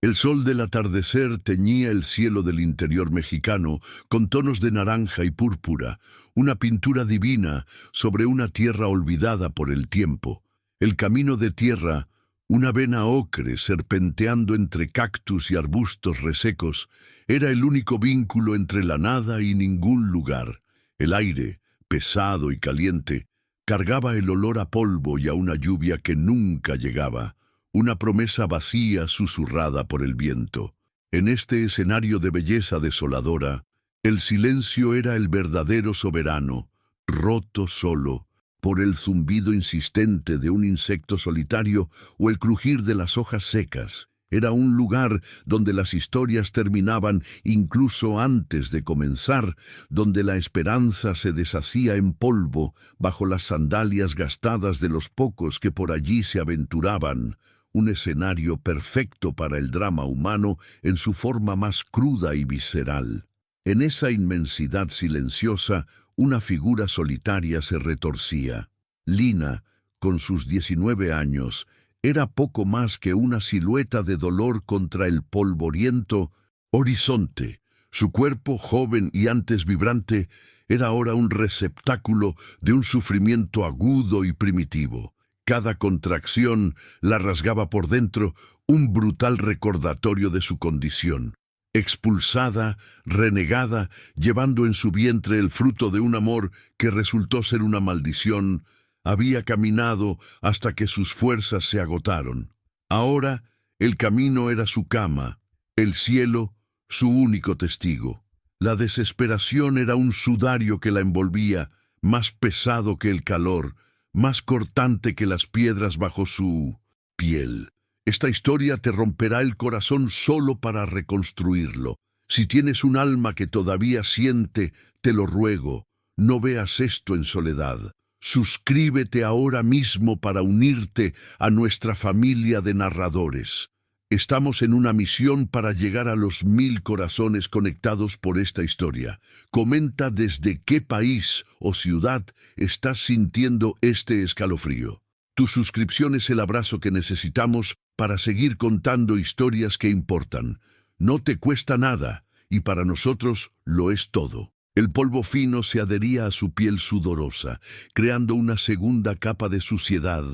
El sol del atardecer teñía el cielo del interior mexicano con tonos de naranja y púrpura, una pintura divina sobre una tierra olvidada por el tiempo. El camino de tierra, una vena ocre serpenteando entre cactus y arbustos resecos, era el único vínculo entre la nada y ningún lugar. El aire, pesado y caliente, cargaba el olor a polvo y a una lluvia que nunca llegaba, una promesa vacía susurrada por el viento. En este escenario de belleza desoladora, el silencio era el verdadero soberano, roto solo por el zumbido insistente de un insecto solitario o el crujir de las hojas secas. Era un lugar donde las historias terminaban incluso antes de comenzar, donde la esperanza se deshacía en polvo bajo las sandalias gastadas de los pocos que por allí se aventuraban, un escenario perfecto para el drama humano en su forma más cruda y visceral. En esa inmensidad silenciosa, una figura solitaria se retorcía. Lina, con sus 19 años, era poco más que una silueta de dolor contra el polvoriento horizonte. Su cuerpo, joven y antes vibrante, era ahora un receptáculo de un sufrimiento agudo y primitivo. Cada contracción la rasgaba por dentro, un brutal recordatorio de su condición. Expulsada, renegada, llevando en su vientre el fruto de un amor que resultó ser una maldición, había caminado hasta que sus fuerzas se agotaron. Ahora el camino era su cama, el cielo su único testigo. La desesperación era un sudario que la envolvía, más pesado que el calor, más cortante que las piedras bajo su piel. Esta historia te romperá el corazón solo para reconstruirlo. Si tienes un alma que todavía siente, te lo ruego, no veas esto en soledad. Suscríbete ahora mismo para unirte a nuestra familia de narradores. Estamos en una misión para llegar a los 1000 corazones conectados por esta historia. Comenta desde qué país o ciudad estás sintiendo este escalofrío. Tu suscripción es el abrazo que necesitamos para seguir contando historias que importan. No te cuesta nada, y para nosotros lo es todo. El polvo fino se adhería a su piel sudorosa, creando una segunda capa de suciedad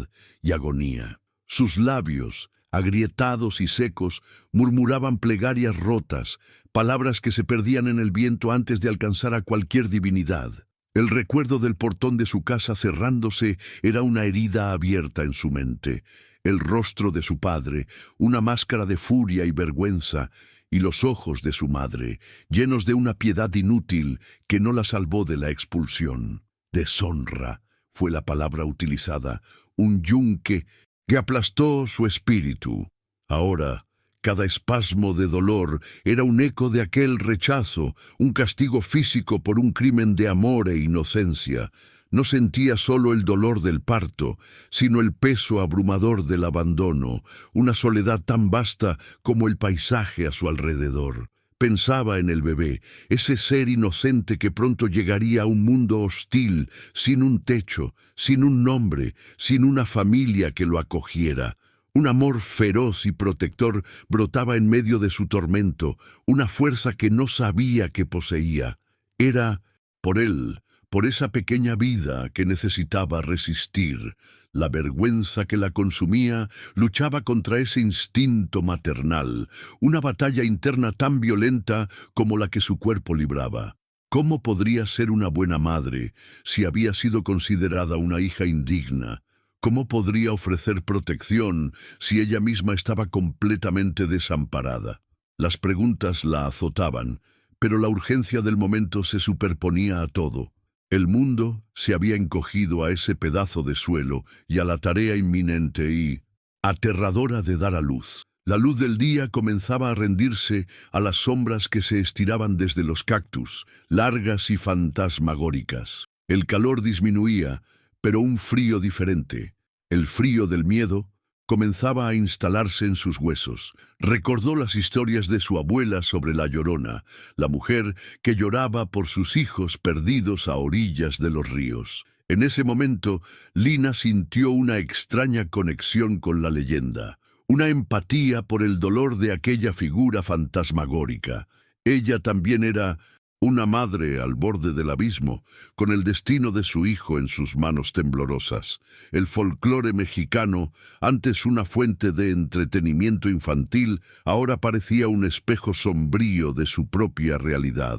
y agonía. Sus labios, agrietados y secos, murmuraban plegarias rotas, palabras que se perdían en el viento antes de alcanzar a cualquier divinidad. El recuerdo del portón de su casa cerrándose era una herida abierta en su mente. El rostro de su padre, una máscara de furia y vergüenza, y los ojos de su madre, llenos de una piedad inútil que no la salvó de la expulsión. Deshonra fue la palabra utilizada, un yunque que aplastó su espíritu. Ahora, cada espasmo de dolor era un eco de aquel rechazo, un castigo físico por un crimen de amor e inocencia. No sentía solo el dolor del parto, sino el peso abrumador del abandono, una soledad tan vasta como el paisaje a su alrededor. Pensaba en el bebé, ese ser inocente que pronto llegaría a un mundo hostil, sin un techo, sin un nombre, sin una familia que lo acogiera. Un amor feroz y protector brotaba en medio de su tormento, una fuerza que no sabía que poseía. Era por él, por esa pequeña vida que necesitaba resistir. La vergüenza que la consumía luchaba contra ese instinto maternal, una batalla interna tan violenta como la que su cuerpo libraba. ¿Cómo podría ser una buena madre si había sido considerada una hija indigna? ¿Cómo podría ofrecer protección si ella misma estaba completamente desamparada? Las preguntas la azotaban, pero la urgencia del momento se superponía a todo. El mundo se había encogido a ese pedazo de suelo y a la tarea inminente y aterradora de dar a luz. La luz del día comenzaba a rendirse a las sombras que se estiraban desde los cactus, largas y fantasmagóricas. El calor disminuía, pero un frío diferente, el frío del miedo, comenzaba a instalarse en sus huesos. Recordó las historias de su abuela sobre la Llorona, la mujer que lloraba por sus hijos perdidos a orillas de los ríos. En ese momento, Lina sintió una extraña conexión con la leyenda, una empatía por el dolor de aquella figura fantasmagórica. Ella también era una madre al borde del abismo, con el destino de su hijo en sus manos temblorosas. El folclore mexicano, antes una fuente de entretenimiento infantil, ahora parecía un espejo sombrío de su propia realidad,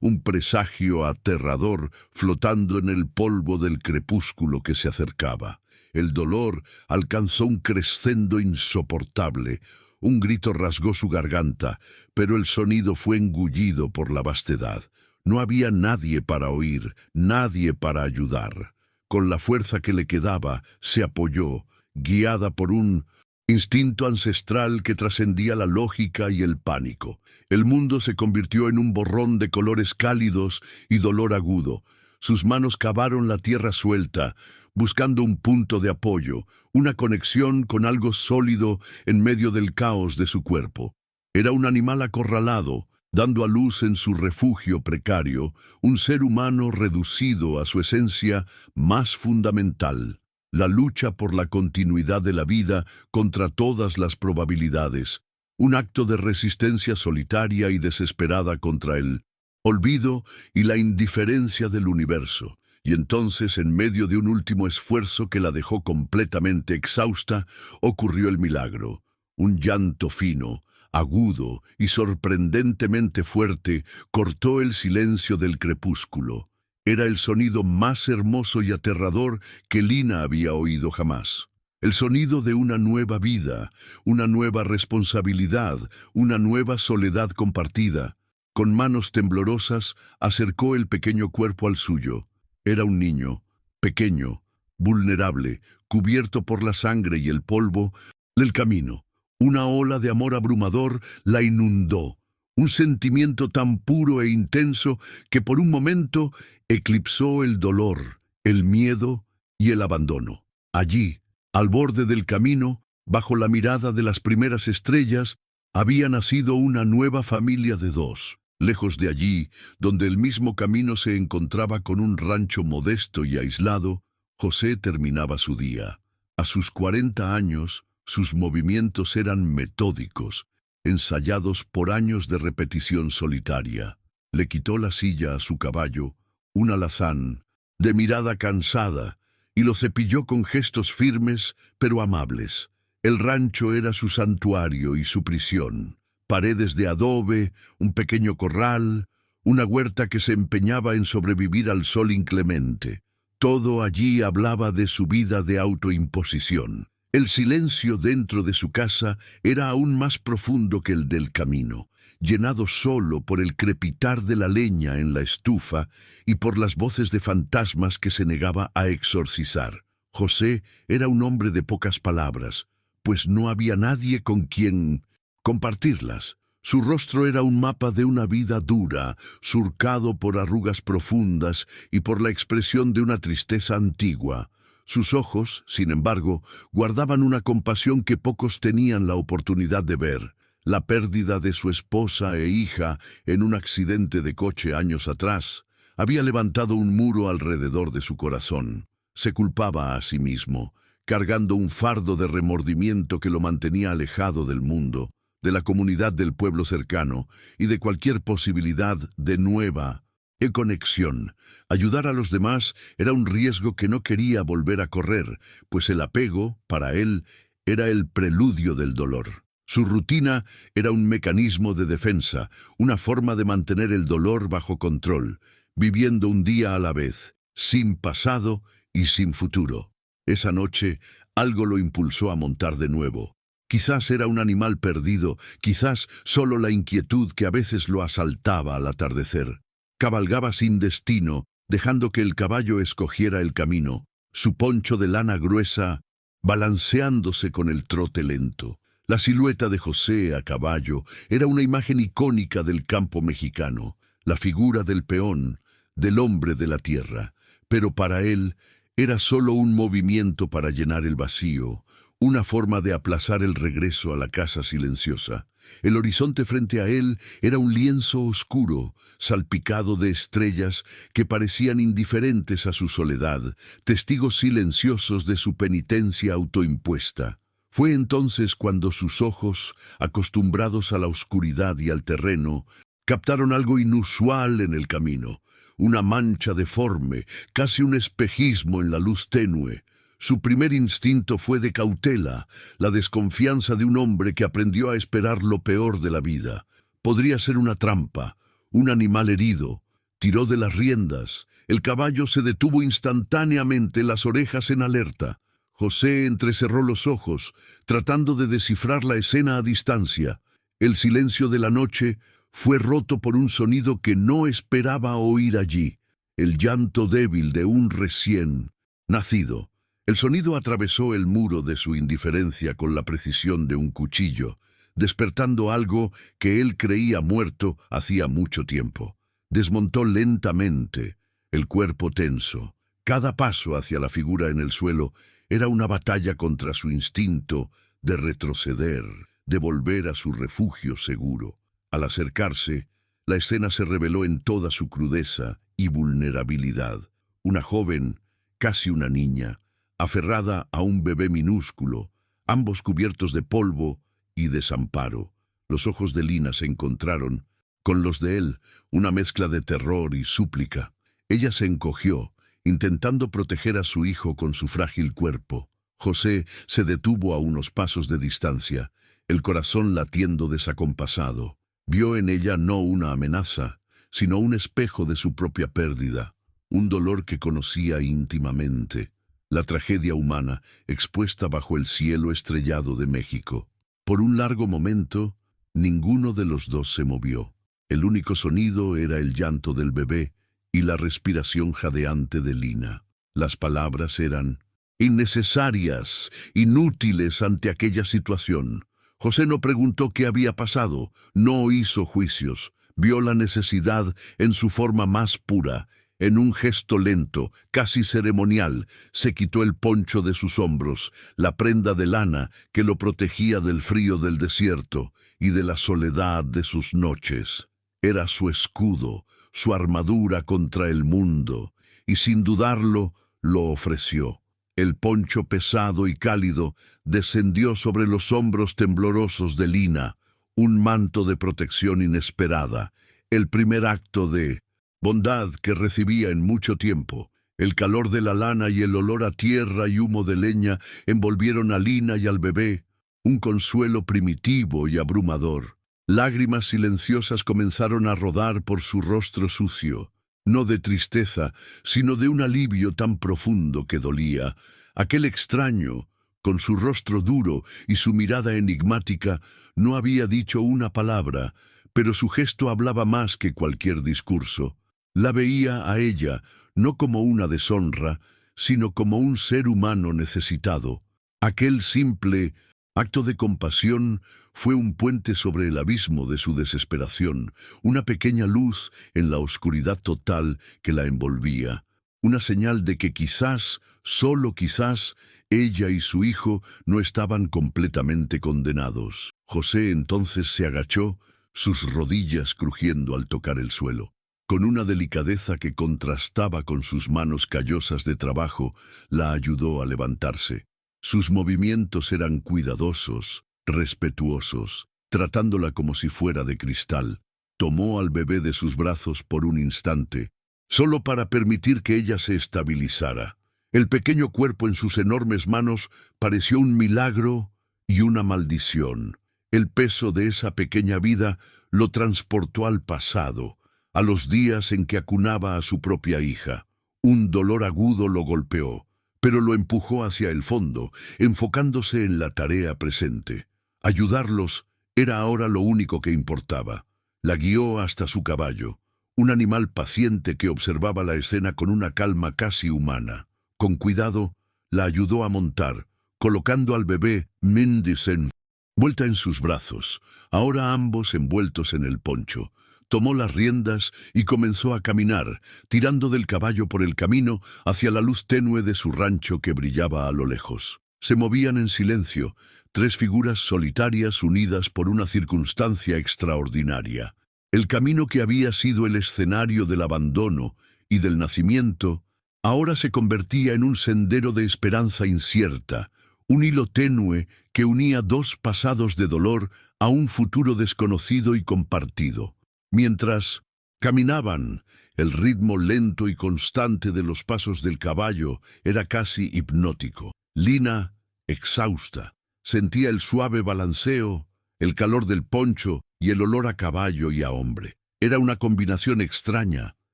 un presagio aterrador flotando en el polvo del crepúsculo que se acercaba. El dolor alcanzó un crescendo insoportable. Un grito rasgó su garganta, pero el sonido fue engullido por la vastedad. No había nadie para oír, nadie para ayudar. Con la fuerza que le quedaba, se apoyó, guiada por un instinto ancestral que trascendía la lógica y el pánico. El mundo se convirtió en un borrón de colores cálidos y dolor agudo. Sus manos cavaron la tierra suelta, buscando un punto de apoyo, una conexión con algo sólido en medio del caos de su cuerpo. Era un animal acorralado, dando a luz en su refugio precario, un ser humano reducido a su esencia más fundamental, la lucha por la continuidad de la vida contra todas las probabilidades, un acto de resistencia solitaria y desesperada contra el olvido y la indiferencia del universo. Y entonces, en medio de un último esfuerzo que la dejó completamente exhausta, ocurrió el milagro. Un llanto fino, agudo y sorprendentemente fuerte cortó el silencio del crepúsculo. Era el sonido más hermoso y aterrador que Lina había oído jamás. El sonido de una nueva vida, una nueva responsabilidad, una nueva soledad compartida. Con manos temblorosas, acercó el pequeño cuerpo al suyo. Era un niño, pequeño, vulnerable, cubierto por la sangre y el polvo del camino. Una ola de amor abrumador la inundó, un sentimiento tan puro e intenso que por un momento eclipsó el dolor, el miedo y el abandono. Allí, al borde del camino, bajo la mirada de las primeras estrellas, había nacido una nueva familia de dos. Lejos de allí, donde el mismo camino se encontraba con un rancho modesto y aislado, José terminaba su día. A sus 40 años, sus movimientos eran metódicos, ensayados por años de repetición solitaria. Le quitó la silla a su caballo, un alazán, de mirada cansada, y lo cepilló con gestos firmes pero amables. El rancho era su santuario y su prisión. Paredes de adobe, un pequeño corral, una huerta que se empeñaba en sobrevivir al sol inclemente. Todo allí hablaba de su vida de autoimposición. El silencio dentro de su casa era aún más profundo que el del camino, llenado solo por el crepitar de la leña en la estufa y por las voces de fantasmas que se negaba a exorcizar. José era un hombre de pocas palabras, pues no había nadie con quien compartirlas. Su rostro era un mapa de una vida dura, surcado por arrugas profundas y por la expresión de una tristeza antigua. Sus ojos, sin embargo, guardaban una compasión que pocos tenían la oportunidad de ver. La pérdida de su esposa e hija en un accidente de coche años atrás había levantado un muro alrededor de su corazón. Se culpaba a sí mismo, cargando un fardo de remordimiento que lo mantenía alejado del mundo, de la comunidad del pueblo cercano y de cualquier posibilidad de nueva conexión. Ayudar a los demás era un riesgo que no quería volver a correr, pues el apego, para él, era el preludio del dolor. Su rutina era un mecanismo de defensa, una forma de mantener el dolor bajo control, viviendo un día a la vez, sin pasado y sin futuro. Esa noche, algo lo impulsó a montar de nuevo. Quizás era un animal perdido, quizás solo la inquietud que a veces lo asaltaba al atardecer. Cabalgaba sin destino, dejando que el caballo escogiera el camino, su poncho de lana gruesa balanceándose con el trote lento. La silueta de José a caballo era una imagen icónica del campo mexicano, la figura del peón, del hombre de la tierra. Pero para él era solo un movimiento para llenar el vacío, una forma de aplazar el regreso a la casa silenciosa. El horizonte frente a él era un lienzo oscuro, salpicado de estrellas que parecían indiferentes a su soledad, testigos silenciosos de su penitencia autoimpuesta. Fue entonces cuando sus ojos, acostumbrados a la oscuridad y al terreno, captaron algo inusual en el camino, una mancha deforme, casi un espejismo en la luz tenue. Su primer instinto fue de cautela, la desconfianza de un hombre que aprendió a esperar lo peor de la vida. Podría ser una trampa, un animal herido. Tiró de las riendas. El caballo se detuvo instantáneamente, las orejas en alerta. José entrecerró los ojos, tratando de descifrar la escena a distancia. El silencio de la noche fue roto por un sonido que no esperaba oír allí, el llanto débil de un recién nacido. El sonido atravesó el muro de su indiferencia con la precisión de un cuchillo, despertando algo que él creía muerto hacía mucho tiempo. Desmontó lentamente, el cuerpo tenso. Cada paso hacia la figura en el suelo era una batalla contra su instinto de retroceder, de volver a su refugio seguro. Al acercarse, la escena se reveló en toda su crudeza y vulnerabilidad. Una joven, casi una niña, aferrada a un bebé minúsculo, ambos cubiertos de polvo y desamparo. Los ojos de Lina se encontraron con los de él, una mezcla de terror y súplica. Ella se encogió, intentando proteger a su hijo con su frágil cuerpo. José se detuvo a unos pasos de distancia, el corazón latiendo desacompasado. Vio en ella no una amenaza, sino un espejo de su propia pérdida, un dolor que conocía íntimamente, la tragedia humana expuesta bajo el cielo estrellado de México. Por un largo momento, ninguno de los dos se movió. El único sonido era el llanto del bebé y la respiración jadeante de Lina. Las palabras eran innecesarias, inútiles ante aquella situación. José no preguntó qué había pasado, no hizo juicios, vio la necesidad en su forma más pura. En un gesto lento, casi ceremonial, se quitó el poncho de sus hombros, la prenda de lana que lo protegía del frío del desierto y de la soledad de sus noches. Era su escudo, su armadura contra el mundo, y sin dudarlo, lo ofreció. El poncho pesado y cálido descendió sobre los hombros temblorosos de Lina, un manto de protección inesperada, el primer acto de bondad que recibía en mucho tiempo. El calor de la lana y el olor a tierra y humo de leña envolvieron a Lina y al bebé, un consuelo primitivo y abrumador. Lágrimas silenciosas comenzaron a rodar por su rostro sucio, no de tristeza, sino de un alivio tan profundo que dolía. Aquel extraño, con su rostro duro y su mirada enigmática, no había dicho una palabra, pero su gesto hablaba más que cualquier discurso. La veía a ella, no como una deshonra, sino como un ser humano necesitado. Aquel simple acto de compasión fue un puente sobre el abismo de su desesperación, una pequeña luz en la oscuridad total que la envolvía, una señal de que quizás, solo quizás, ella y su hijo no estaban completamente condenados. José entonces se agachó, sus rodillas crujiendo al tocar el suelo. Con una delicadeza que contrastaba con sus manos callosas de trabajo, la ayudó a levantarse. Sus movimientos eran cuidadosos, respetuosos, tratándola como si fuera de cristal. Tomó al bebé de sus brazos por un instante, solo para permitir que ella se estabilizara. El pequeño cuerpo en sus enormes manos pareció un milagro y una maldición. El peso de esa pequeña vida lo transportó al pasado, a los días en que acunaba a su propia hija. Un dolor agudo lo golpeó, pero lo empujó hacia el fondo, enfocándose en la tarea presente. Ayudarlos era ahora lo único que importaba. La guió hasta su caballo, un animal paciente que observaba la escena con una calma casi humana. Con cuidado, la ayudó a montar, colocando al bebé Mindisen vuelta en sus brazos, ahora ambos envueltos en el poncho. Tomó las riendas y comenzó a caminar, tirando del caballo por el camino hacia la luz tenue de su rancho que brillaba a lo lejos. Se movían en silencio, tres figuras solitarias unidas por una circunstancia extraordinaria. El camino que había sido el escenario del abandono y del nacimiento, ahora se convertía en un sendero de esperanza incierta, un hilo tenue que unía dos pasados de dolor a un futuro desconocido y compartido. Mientras caminaban, el ritmo lento y constante de los pasos del caballo era casi hipnótico. Lina, exhausta, sentía el suave balanceo, el calor del poncho y el olor a caballo y a hombre. Era una combinación extraña,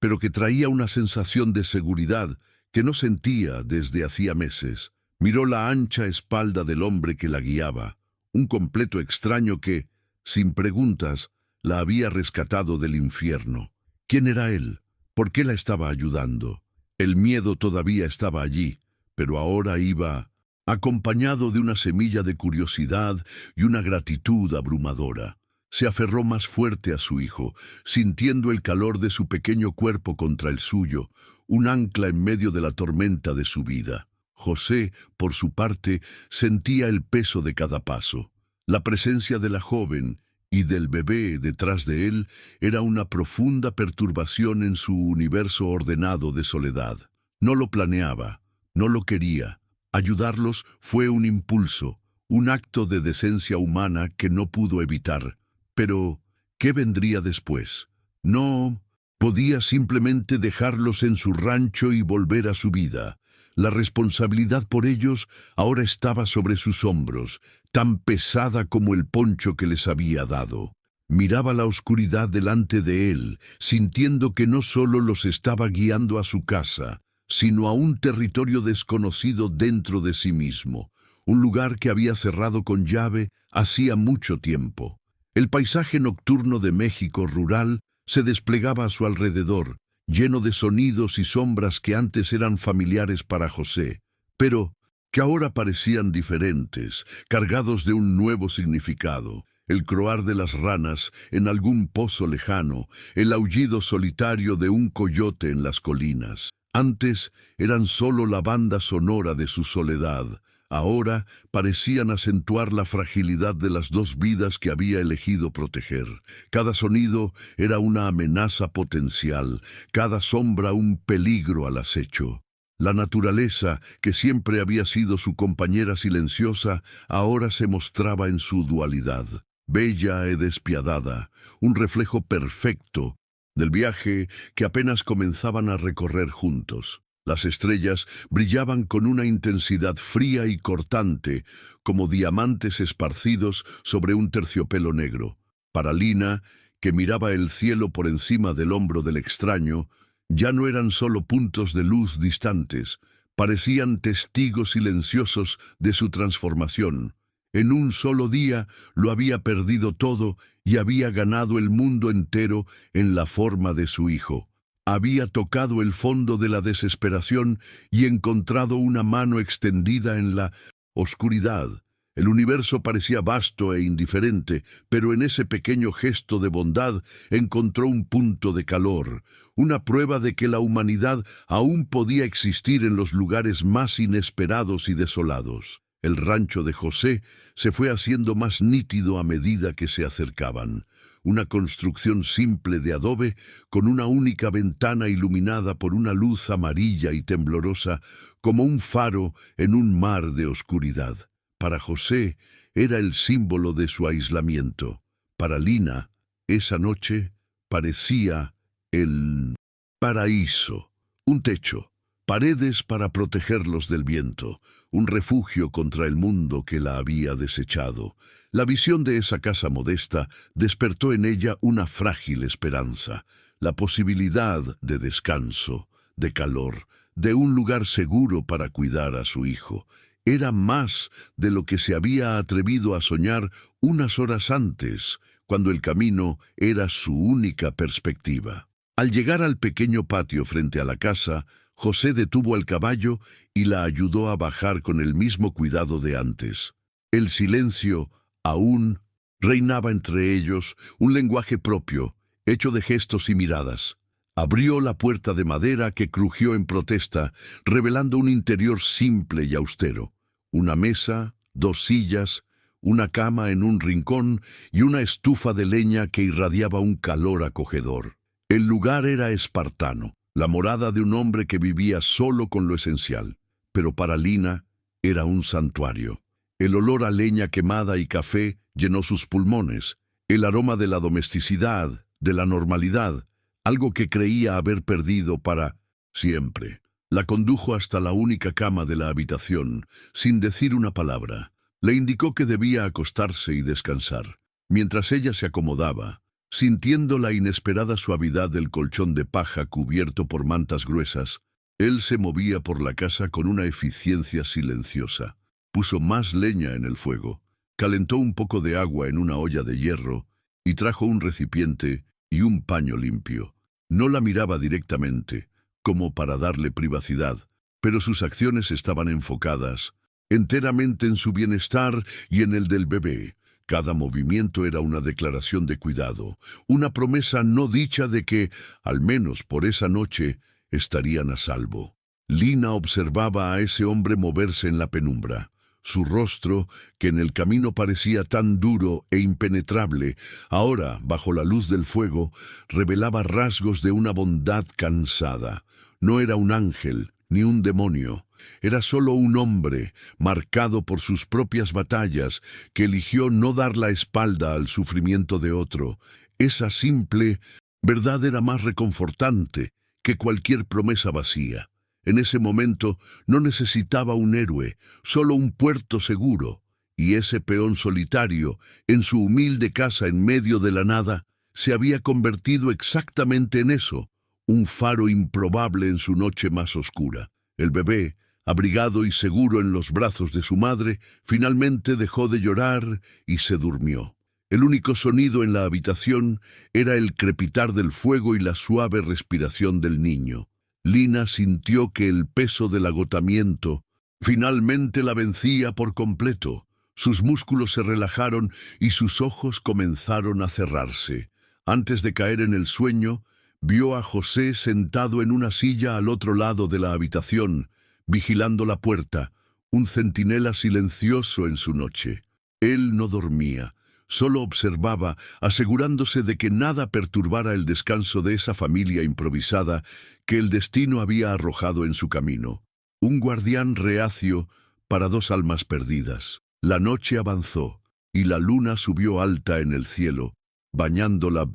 pero que traía una sensación de seguridad que no sentía desde hacía meses. Miró la ancha espalda del hombre que la guiaba, un completo extraño que, sin preguntas, la había rescatado del infierno. ¿Quién era él? ¿Por qué la estaba ayudando? El miedo todavía estaba allí, pero ahora iba acompañado de una semilla de curiosidad y una gratitud abrumadora. Se aferró más fuerte a su hijo, sintiendo el calor de su pequeño cuerpo contra el suyo, un ancla en medio de la tormenta de su vida. José, por su parte, sentía el peso de cada paso. La presencia de la joven y del bebé detrás de él era una profunda perturbación en su universo ordenado de soledad. No lo planeaba, no lo quería. Ayudarlos fue un impulso, un acto de decencia humana que no pudo evitar. Pero, ¿qué vendría después? No podía simplemente dejarlos en su rancho y volver a su vida. La responsabilidad por ellos ahora estaba sobre sus hombros, tan pesada como el poncho que les había dado. Miraba la oscuridad delante de él, sintiendo que no solo los estaba guiando a su casa, sino a un territorio desconocido dentro de sí mismo, un lugar que había cerrado con llave hacía mucho tiempo. El paisaje nocturno de México rural se desplegaba a su alrededor, lleno de sonidos y sombras que antes eran familiares para José, pero que ahora parecían diferentes, cargados de un nuevo significado. El croar de las ranas en algún pozo lejano, el aullido solitario de un coyote en las colinas. Antes eran solo la banda sonora de su soledad. Ahora parecían acentuar la fragilidad de las dos vidas que había elegido proteger. Cada sonido era una amenaza potencial, cada sombra un peligro al acecho. La naturaleza, que siempre había sido su compañera silenciosa, ahora se mostraba en su dualidad, bella y despiadada, un reflejo perfecto del viaje que apenas comenzaban a recorrer juntos. Las estrellas brillaban con una intensidad fría y cortante, como diamantes esparcidos sobre un terciopelo negro. Para Lina, que miraba el cielo por encima del hombro del extraño, ya no eran solo puntos de luz distantes, parecían testigos silenciosos de su transformación. En un solo día lo había perdido todo y había ganado el mundo entero en la forma de su hijo. Había tocado el fondo de la desesperación y encontrado una mano extendida en la oscuridad. El universo parecía vasto e indiferente, pero en ese pequeño gesto de bondad encontró un punto de calor, una prueba de que la humanidad aún podía existir en los lugares más inesperados y desolados. El rancho de José se fue haciendo más nítido a medida que se acercaban. Una construcción simple de adobe, con una única ventana iluminada por una luz amarilla y temblorosa, como un faro en un mar de oscuridad. Para José era el símbolo de su aislamiento. Para Lina, esa noche parecía el paraíso, un techo, paredes para protegerlos del viento, un refugio contra el mundo que la había desechado. La visión de esa casa modesta despertó en ella una frágil esperanza, la posibilidad de descanso, de calor, de un lugar seguro para cuidar a su hijo. Era más de lo que se había atrevido a soñar unas horas antes, cuando el camino era su única perspectiva. Al llegar al pequeño patio frente a la casa, José detuvo al caballo y la ayudó a bajar con el mismo cuidado de antes. El silencio aún reinaba entre ellos, un lenguaje propio, hecho de gestos y miradas. Abrió la puerta de madera que crujió en protesta, revelando un interior simple y austero. Una mesa, dos sillas, una cama en un rincón y una estufa de leña que irradiaba un calor acogedor. El lugar era espartano, la morada de un hombre que vivía solo con lo esencial. Pero para Lina, era un santuario. El olor a leña quemada y café llenó sus pulmones, el aroma de la domesticidad, de la normalidad, algo que creía haber perdido para siempre. La condujo hasta la única cama de la habitación, sin decir una palabra. Le indicó que debía acostarse y descansar. Mientras ella se acomodaba, sintiendo la inesperada suavidad del colchón de paja cubierto por mantas gruesas, él se movía por la casa con una eficiencia silenciosa. Puso más leña en el fuego, calentó un poco de agua en una olla de hierro y trajo un recipiente y un paño limpio. No la miraba directamente, como para darle privacidad, pero sus acciones estaban enfocadas enteramente en su bienestar y en el del bebé. Cada movimiento era una declaración de cuidado, una promesa no dicha de que, al menos por esa noche, estarían a salvo. Lina observaba a ese hombre moverse en la penumbra. Su rostro, que en el camino parecía tan duro e impenetrable, ahora, bajo la luz del fuego, revelaba rasgos de una bondad cansada. No era un ángel, ni un demonio. Era solo un hombre, marcado por sus propias batallas, que eligió no dar la espalda al sufrimiento de otro. Esa simple verdad era más reconfortante que cualquier promesa vacía. En ese momento no necesitaba un héroe, solo un puerto seguro, y ese peón solitario, en su humilde casa en medio de la nada, se había convertido exactamente en eso, un faro improbable en su noche más oscura. El bebé, abrigado y seguro en los brazos de su madre, finalmente dejó de llorar y se durmió. El único sonido en la habitación era el crepitar del fuego y la suave respiración del niño. Lina sintió que el peso del agotamiento finalmente la vencía por completo. Sus músculos se relajaron y sus ojos comenzaron a cerrarse. Antes de caer en el sueño, vio a José sentado en una silla al otro lado de la habitación, vigilando la puerta, un centinela silencioso en su noche. Él no dormía, solo observaba, asegurándose de que nada perturbara el descanso de esa familia improvisada que el destino había arrojado en su camino. Un guardián reacio para dos almas perdidas. La noche avanzó, y la luna subió alta en el cielo, bañando la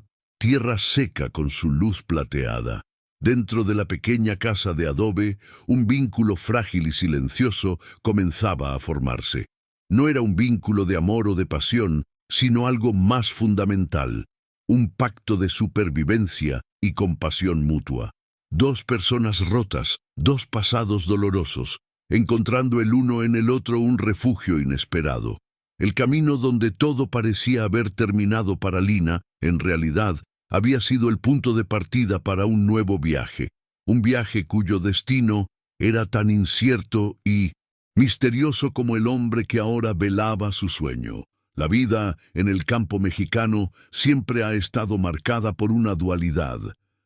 tierra seca con su luz plateada. Dentro de la pequeña casa de adobe, un vínculo frágil y silencioso comenzaba a formarse. No era un vínculo de amor o de pasión, sino algo más fundamental, un pacto de supervivencia y compasión mutua. Dos personas rotas, dos pasados dolorosos, encontrando el uno en el otro un refugio inesperado. El camino donde todo parecía haber terminado para Lina, en realidad, había sido el punto de partida para un nuevo viaje, un viaje cuyo destino era tan incierto y misterioso como el hombre que ahora velaba su sueño. La vida en el campo mexicano siempre ha estado marcada por una dualidad.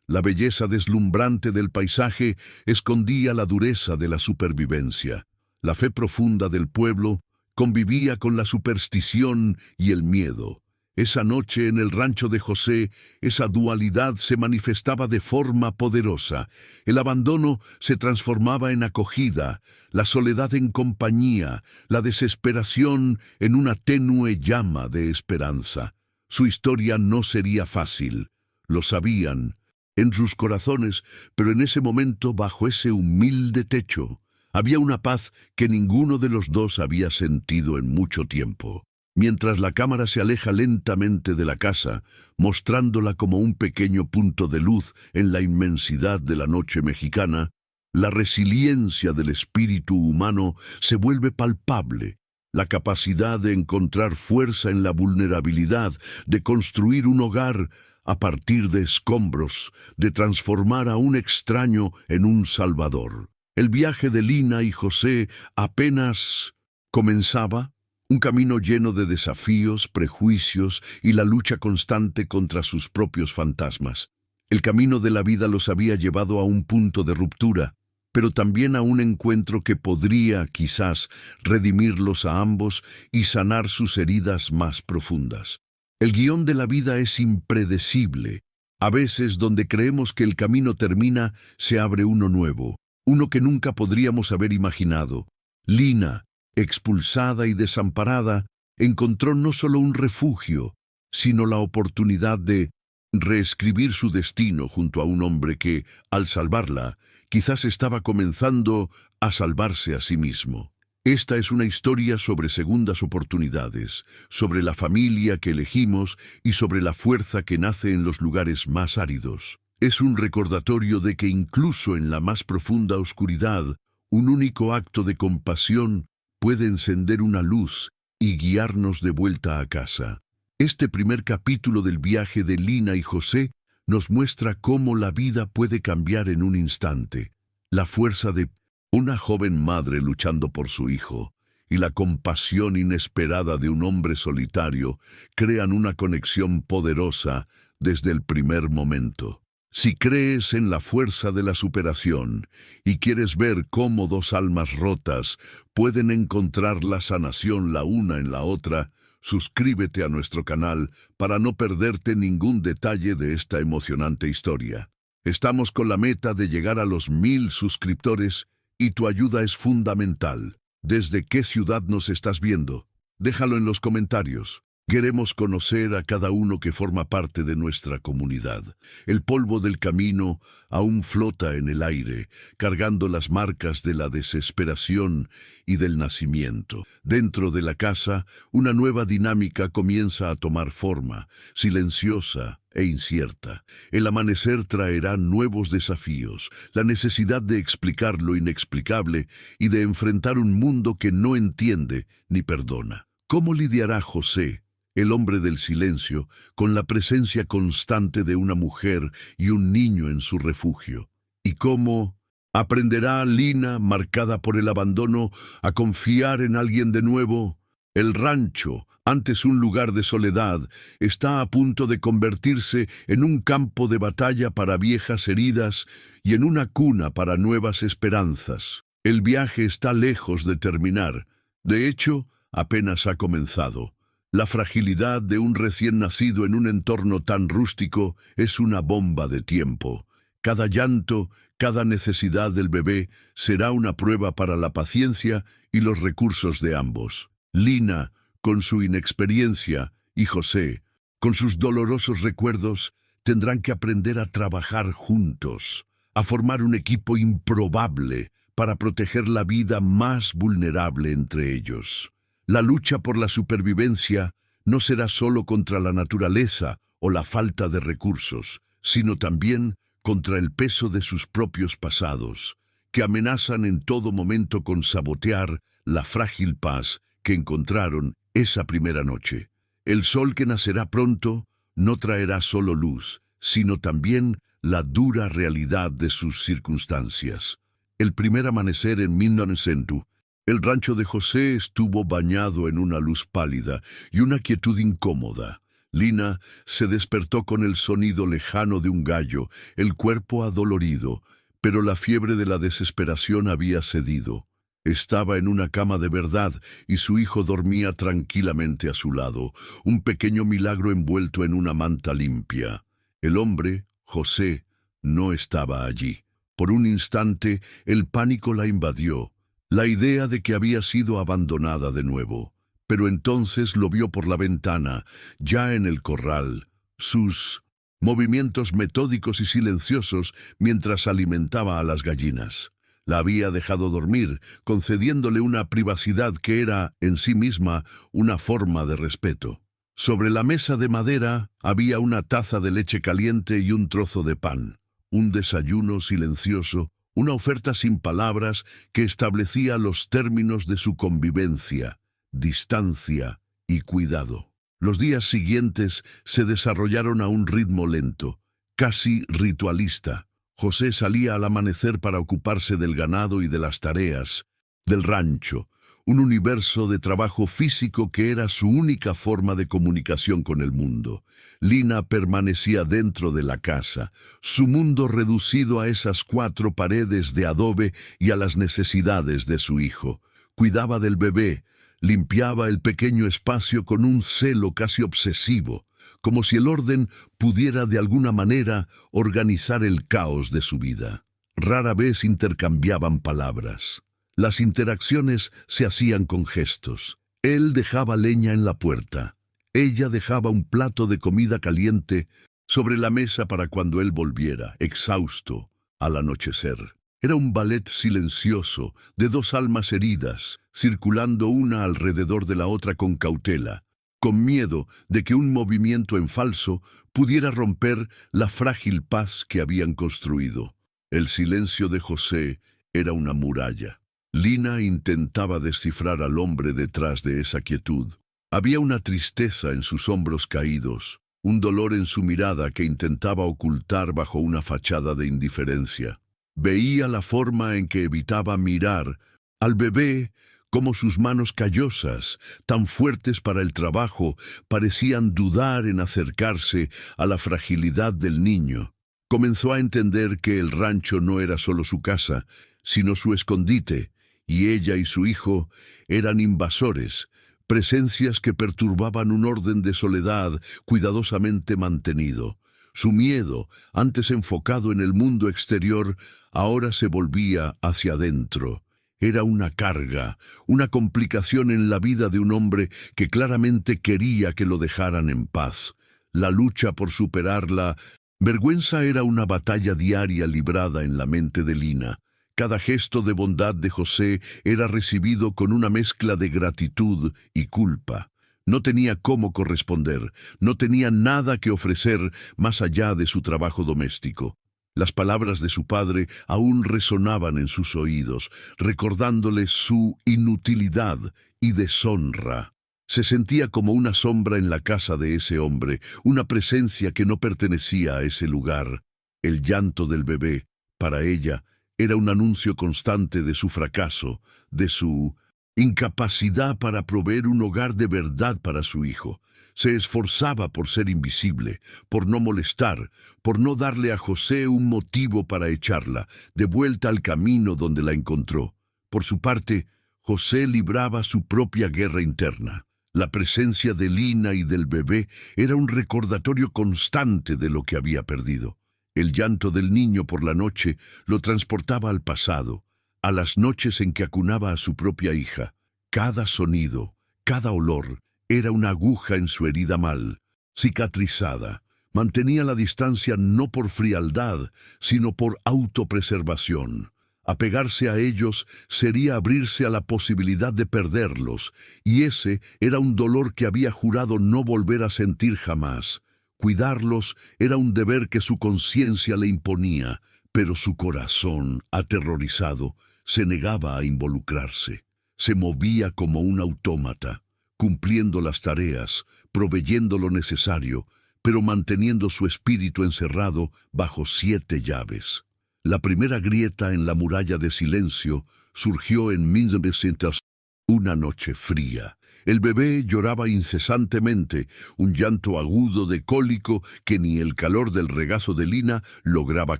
La belleza deslumbrante del paisaje escondía la dureza de la supervivencia. La fe profunda del pueblo convivía con la superstición y el miedo. Esa noche en el rancho de José, esa dualidad se manifestaba de forma poderosa. El abandono se transformaba en acogida, la soledad en compañía, la desesperación en una tenue llama de esperanza. Su historia no sería fácil, lo sabían, en sus corazones, pero en ese momento, bajo ese humilde techo, había una paz que ninguno de los dos había sentido en mucho tiempo. Mientras la cámara se aleja lentamente de la casa, mostrándola como un pequeño punto de luz en la inmensidad de la noche mexicana, la resiliencia del espíritu humano se vuelve palpable. La capacidad de encontrar fuerza en la vulnerabilidad, de construir un hogar a partir de escombros, de transformar a un extraño en un salvador. El viaje de Lina y José apenas comenzaba. Un camino lleno de desafíos, prejuicios y la lucha constante contra sus propios fantasmas. El camino de la vida los había llevado a un punto de ruptura, pero también a un encuentro que podría, quizás, redimirlos a ambos y sanar sus heridas más profundas. El guión de la vida es impredecible. A veces, donde creemos que el camino termina, se abre uno nuevo, uno que nunca podríamos haber imaginado. Lina, expulsada y desamparada, encontró no solo un refugio, sino la oportunidad de reescribir su destino junto a un hombre que, al salvarla, quizás estaba comenzando a salvarse a sí mismo. Esta es una historia sobre segundas oportunidades, sobre la familia que elegimos y sobre la fuerza que nace en los lugares más áridos. Es un recordatorio de que incluso en la más profunda oscuridad, un único acto de compasión puede encender una luz y guiarnos de vuelta a casa. Este primer capítulo del viaje de Lina y José nos muestra cómo la vida puede cambiar en un instante. La fuerza de una joven madre luchando por su hijo y la compasión inesperada de un hombre solitario crean una conexión poderosa desde el primer momento. Si crees en la fuerza de la superación y quieres ver cómo dos almas rotas pueden encontrar la sanación la una en la otra, suscríbete a nuestro canal para no perderte ningún detalle de esta emocionante historia. Estamos con la meta de llegar a los 1000 suscriptores y tu ayuda es fundamental. ¿Desde qué ciudad nos estás viendo? Déjalo en los comentarios. Queremos conocer a cada uno que forma parte de nuestra comunidad. El polvo del camino aún flota en el aire, cargando las marcas de la desesperación y del nacimiento. Dentro de la casa, una nueva dinámica comienza a tomar forma, silenciosa e incierta. El amanecer traerá nuevos desafíos, la necesidad de explicar lo inexplicable y de enfrentar un mundo que no entiende ni perdona. ¿Cómo lidiará José, el hombre del silencio, con la presencia constante de una mujer y un niño en su refugio? ¿Y cómo aprenderá Lina, marcada por el abandono, a confiar en alguien de nuevo? El rancho, antes un lugar de soledad, está a punto de convertirse en un campo de batalla para viejas heridas y en una cuna para nuevas esperanzas. El viaje está lejos de terminar. De hecho, apenas ha comenzado. La fragilidad de un recién nacido en un entorno tan rústico es una bomba de tiempo. Cada llanto, cada necesidad del bebé será una prueba para la paciencia y los recursos de ambos. Lina, con su inexperiencia, y José, con sus dolorosos recuerdos, tendrán que aprender a trabajar juntos, a formar un equipo improbable para proteger la vida más vulnerable entre ellos. La lucha por la supervivencia no será solo contra la naturaleza o la falta de recursos, sino también contra el peso de sus propios pasados, que amenazan en todo momento con sabotear la frágil paz que encontraron esa primera noche. El sol que nacerá pronto no traerá solo luz, sino también la dura realidad de sus circunstancias. El primer amanecer en 1900, el rancho de José estuvo bañado en una luz pálida y una quietud incómoda. Lina se despertó con el sonido lejano de un gallo, el cuerpo adolorido, pero la fiebre de la desesperación había cedido. Estaba en una cama de verdad y su hijo dormía tranquilamente a su lado, un pequeño milagro envuelto en una manta limpia. El hombre, José, no estaba allí. Por un instante, el pánico la invadió. La idea de que había sido abandonada de nuevo, pero entonces lo vio por la ventana, ya en el corral, sus movimientos metódicos y silenciosos mientras alimentaba a las gallinas. La había dejado dormir, concediéndole una privacidad que era, en sí misma, una forma de respeto. Sobre la mesa de madera había una taza de leche caliente y un trozo de pan, un desayuno silencioso, una oferta sin palabras que establecía los términos de su convivencia, distancia y cuidado. Los días siguientes se desarrollaron a un ritmo lento, casi ritualista. José salía al amanecer para ocuparse del ganado y de las tareas del rancho, un universo de trabajo físico que era su única forma de comunicación con el mundo. Lina permanecía dentro de la casa, su mundo reducido a esas 4 paredes de adobe y a las necesidades de su hijo. Cuidaba del bebé, limpiaba el pequeño espacio con un celo casi obsesivo, como si el orden pudiera de alguna manera organizar el caos de su vida. Rara vez intercambiaban palabras. Las interacciones se hacían con gestos. Él dejaba leña en la puerta. Ella dejaba un plato de comida caliente sobre la mesa para cuando él volviera, exhausto, al anochecer. Era un ballet silencioso, de dos almas heridas, circulando una alrededor de la otra con cautela, con miedo de que un movimiento en falso pudiera romper la frágil paz que habían construido. El silencio de José era una muralla. Lina intentaba descifrar al hombre detrás de esa quietud. Había una tristeza en sus hombros caídos, un dolor en su mirada que intentaba ocultar bajo una fachada de indiferencia. Veía la forma en que evitaba mirar al bebé, como sus manos callosas, tan fuertes para el trabajo, parecían dudar en acercarse a la fragilidad del niño. Comenzó a entender que el rancho no era solo su casa, sino su escondite, y ella y su hijo eran invasores, presencias que perturbaban un orden de soledad cuidadosamente mantenido. Su miedo, antes enfocado en el mundo exterior, ahora se volvía hacia adentro. Era una carga, una complicación en la vida de un hombre que claramente quería que lo dejaran en paz. La lucha por superar la vergüenza era una batalla diaria librada en la mente de Lina. Cada gesto de bondad de José era recibido con una mezcla de gratitud y culpa. No tenía cómo corresponder, no tenía nada que ofrecer más allá de su trabajo doméstico. Las palabras de su padre aún resonaban en sus oídos, recordándole su inutilidad y deshonra. Se sentía como una sombra en la casa de ese hombre, una presencia que no pertenecía a ese lugar. El llanto del bebé, para ella, era un anuncio constante de su fracaso, de su incapacidad para proveer un hogar de verdad para su hijo. Se esforzaba por ser invisible, por no molestar, por no darle a José un motivo para echarla, de vuelta al camino donde la encontró. Por su parte, José libraba su propia guerra interna. La presencia de Lina y del bebé era un recordatorio constante de lo que había perdido. El llanto del niño por la noche lo transportaba al pasado, a las noches en que acunaba a su propia hija. Cada sonido, cada olor, era una aguja en su herida mal, cicatrizada. Mantenía la distancia no por frialdad, sino por autopreservación. Apegarse a ellos sería abrirse a la posibilidad de perderlos, y ese era un dolor que había jurado no volver a sentir jamás. Cuidarlos era un deber que su conciencia le imponía, pero su corazón, aterrorizado, se negaba a involucrarse. Se movía como un autómata, cumpliendo las tareas, proveyendo lo necesario, pero manteniendo su espíritu encerrado bajo 7 llaves. La primera grieta en la muralla de silencio surgió en 1900, una noche fría. El bebé lloraba incesantemente, un llanto agudo de cólico que ni el calor del regazo de Lina lograba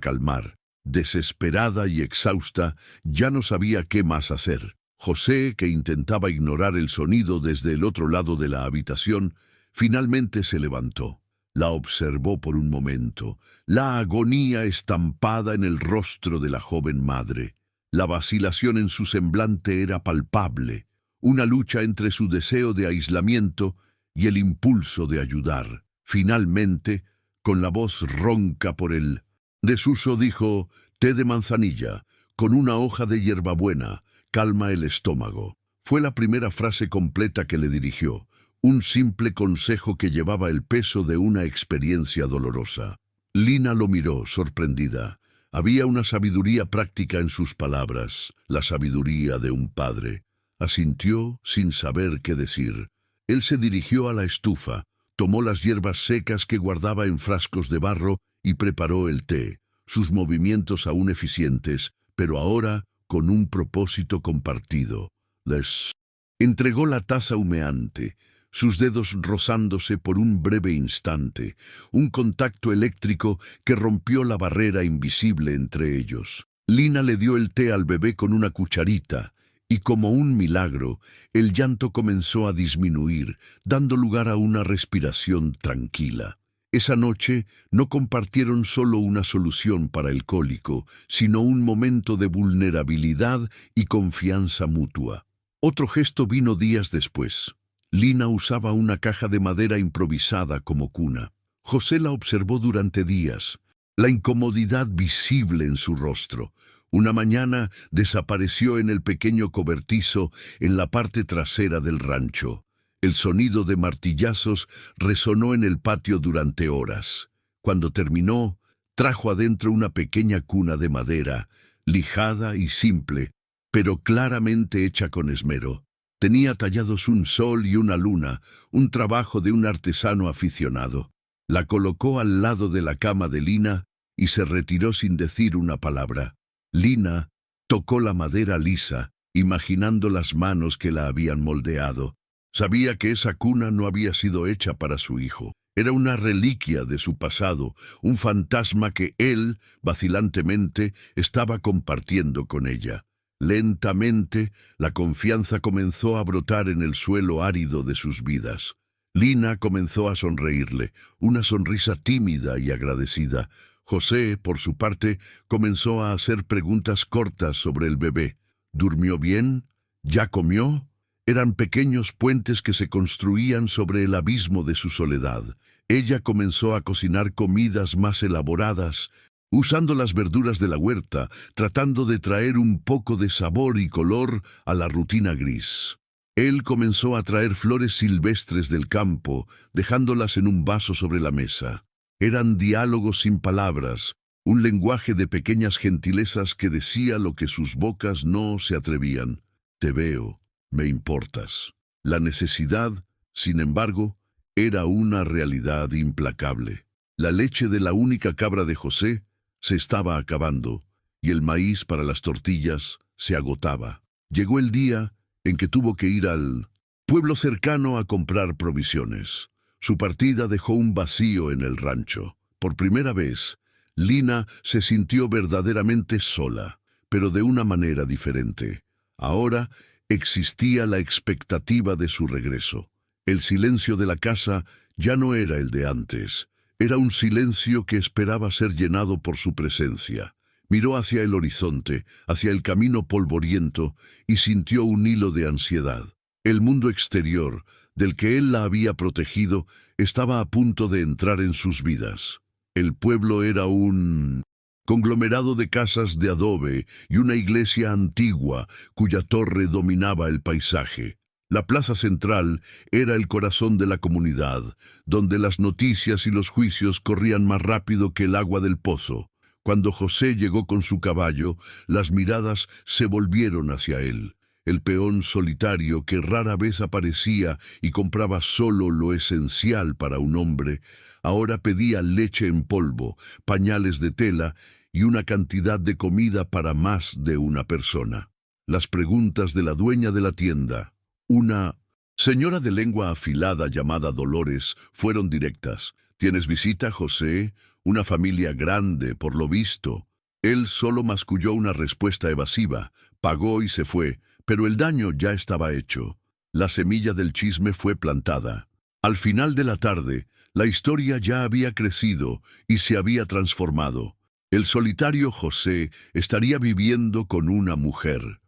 calmar. Desesperada y exhausta, ya no sabía qué más hacer. José, que intentaba ignorar el sonido desde el otro lado de la habitación, finalmente se levantó. La observó por un momento, la agonía estampada en el rostro de la joven madre. La vacilación en su semblante era palpable, una lucha entre su deseo de aislamiento y el impulso de ayudar. Finalmente, con la voz ronca por el desuso, dijo: «Té de manzanilla, con una hoja de hierbabuena, calma el estómago». Fue la primera frase completa que le dirigió, un simple consejo que llevaba el peso de una experiencia dolorosa. Lina lo miró, sorprendida. Había una sabiduría práctica en sus palabras, la sabiduría de un padre. Asintió sin saber qué decir. Él se dirigió a la estufa, tomó las hierbas secas que guardaba en frascos de barro y preparó el té, sus movimientos aún eficientes, pero ahora con un propósito compartido. Les entregó la taza humeante, sus dedos rozándose por un breve instante, un contacto eléctrico que rompió la barrera invisible entre ellos. Lina le dio el té al bebé con una cucharita, y como un milagro, el llanto comenzó a disminuir, dando lugar a una respiración tranquila. Esa noche no compartieron solo una solución para el cólico, sino un momento de vulnerabilidad y confianza mutua. Otro gesto vino días después. Lina usaba una caja de madera improvisada como cuna. José la observó durante días, la incomodidad visible en su rostro. Una mañana desapareció en el pequeño cobertizo en la parte trasera del rancho. El sonido de martillazos resonó en el patio durante horas. Cuando terminó, trajo adentro una pequeña cuna de madera, lijada y simple, pero claramente hecha con esmero. Tenía tallados un sol y una luna, un trabajo de un artesano aficionado. La colocó al lado de la cama de Lina y se retiró sin decir una palabra. Lina tocó la madera lisa, imaginando las manos que la habían moldeado. Sabía que esa cuna no había sido hecha para su hijo. Era una reliquia de su pasado, un fantasma que él, vacilantemente, estaba compartiendo con ella. Lentamente, la confianza comenzó a brotar en el suelo árido de sus vidas. Lina comenzó a sonreírle, una sonrisa tímida y agradecida. José, por su parte, comenzó a hacer preguntas cortas sobre el bebé. ¿Durmió bien? ¿Ya comió? Eran pequeños puentes que se construían sobre el abismo de su soledad. Ella comenzó a cocinar comidas más elaboradas, usando las verduras de la huerta, tratando de traer un poco de sabor y color a la rutina gris. Él comenzó a traer flores silvestres del campo, dejándolas en un vaso sobre la mesa. Eran diálogos sin palabras, un lenguaje de pequeñas gentilezas que decía lo que sus bocas no se atrevían. Te veo, me importas. La necesidad, sin embargo, era una realidad implacable. La leche de la única cabra de José se estaba acabando, y el maíz para las tortillas se agotaba. Llegó el día en que tuvo que ir al pueblo cercano a comprar provisiones. Su partida dejó un vacío en el rancho. Por primera vez, Lina se sintió verdaderamente sola, pero de una manera diferente. Ahora existía la expectativa de su regreso. El silencio de la casa ya no era el de antes. Era un silencio que esperaba ser llenado por su presencia. Miró hacia el horizonte, hacia el camino polvoriento, y sintió un hilo de ansiedad. El mundo exterior, del que él la había protegido, estaba a punto de entrar en sus vidas. El pueblo era un conglomerado de casas de adobe y una iglesia antigua cuya torre dominaba el paisaje. La plaza central era el corazón de la comunidad, donde las noticias y los juicios corrían más rápido que el agua del pozo. Cuando José llegó con su caballo, las miradas se volvieron hacia él. El peón solitario que rara vez aparecía y compraba solo lo esencial para un hombre, ahora pedía leche en polvo, pañales de tela y una cantidad de comida para más de una persona. Las preguntas de la dueña de la tienda, una señora de lengua afilada llamada Dolores, fueron directas. ¿Tienes visita, José? Una familia grande, por lo visto. Él solo masculló una respuesta evasiva, pagó y se fue, pero el daño ya estaba hecho. La semilla del chisme fue plantada. Al final de la tarde, la historia ya había crecido y se había transformado. El solitario José estaría viviendo con una mujer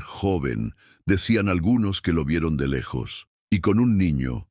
joven, decían algunos que lo vieron de lejos, y con un niño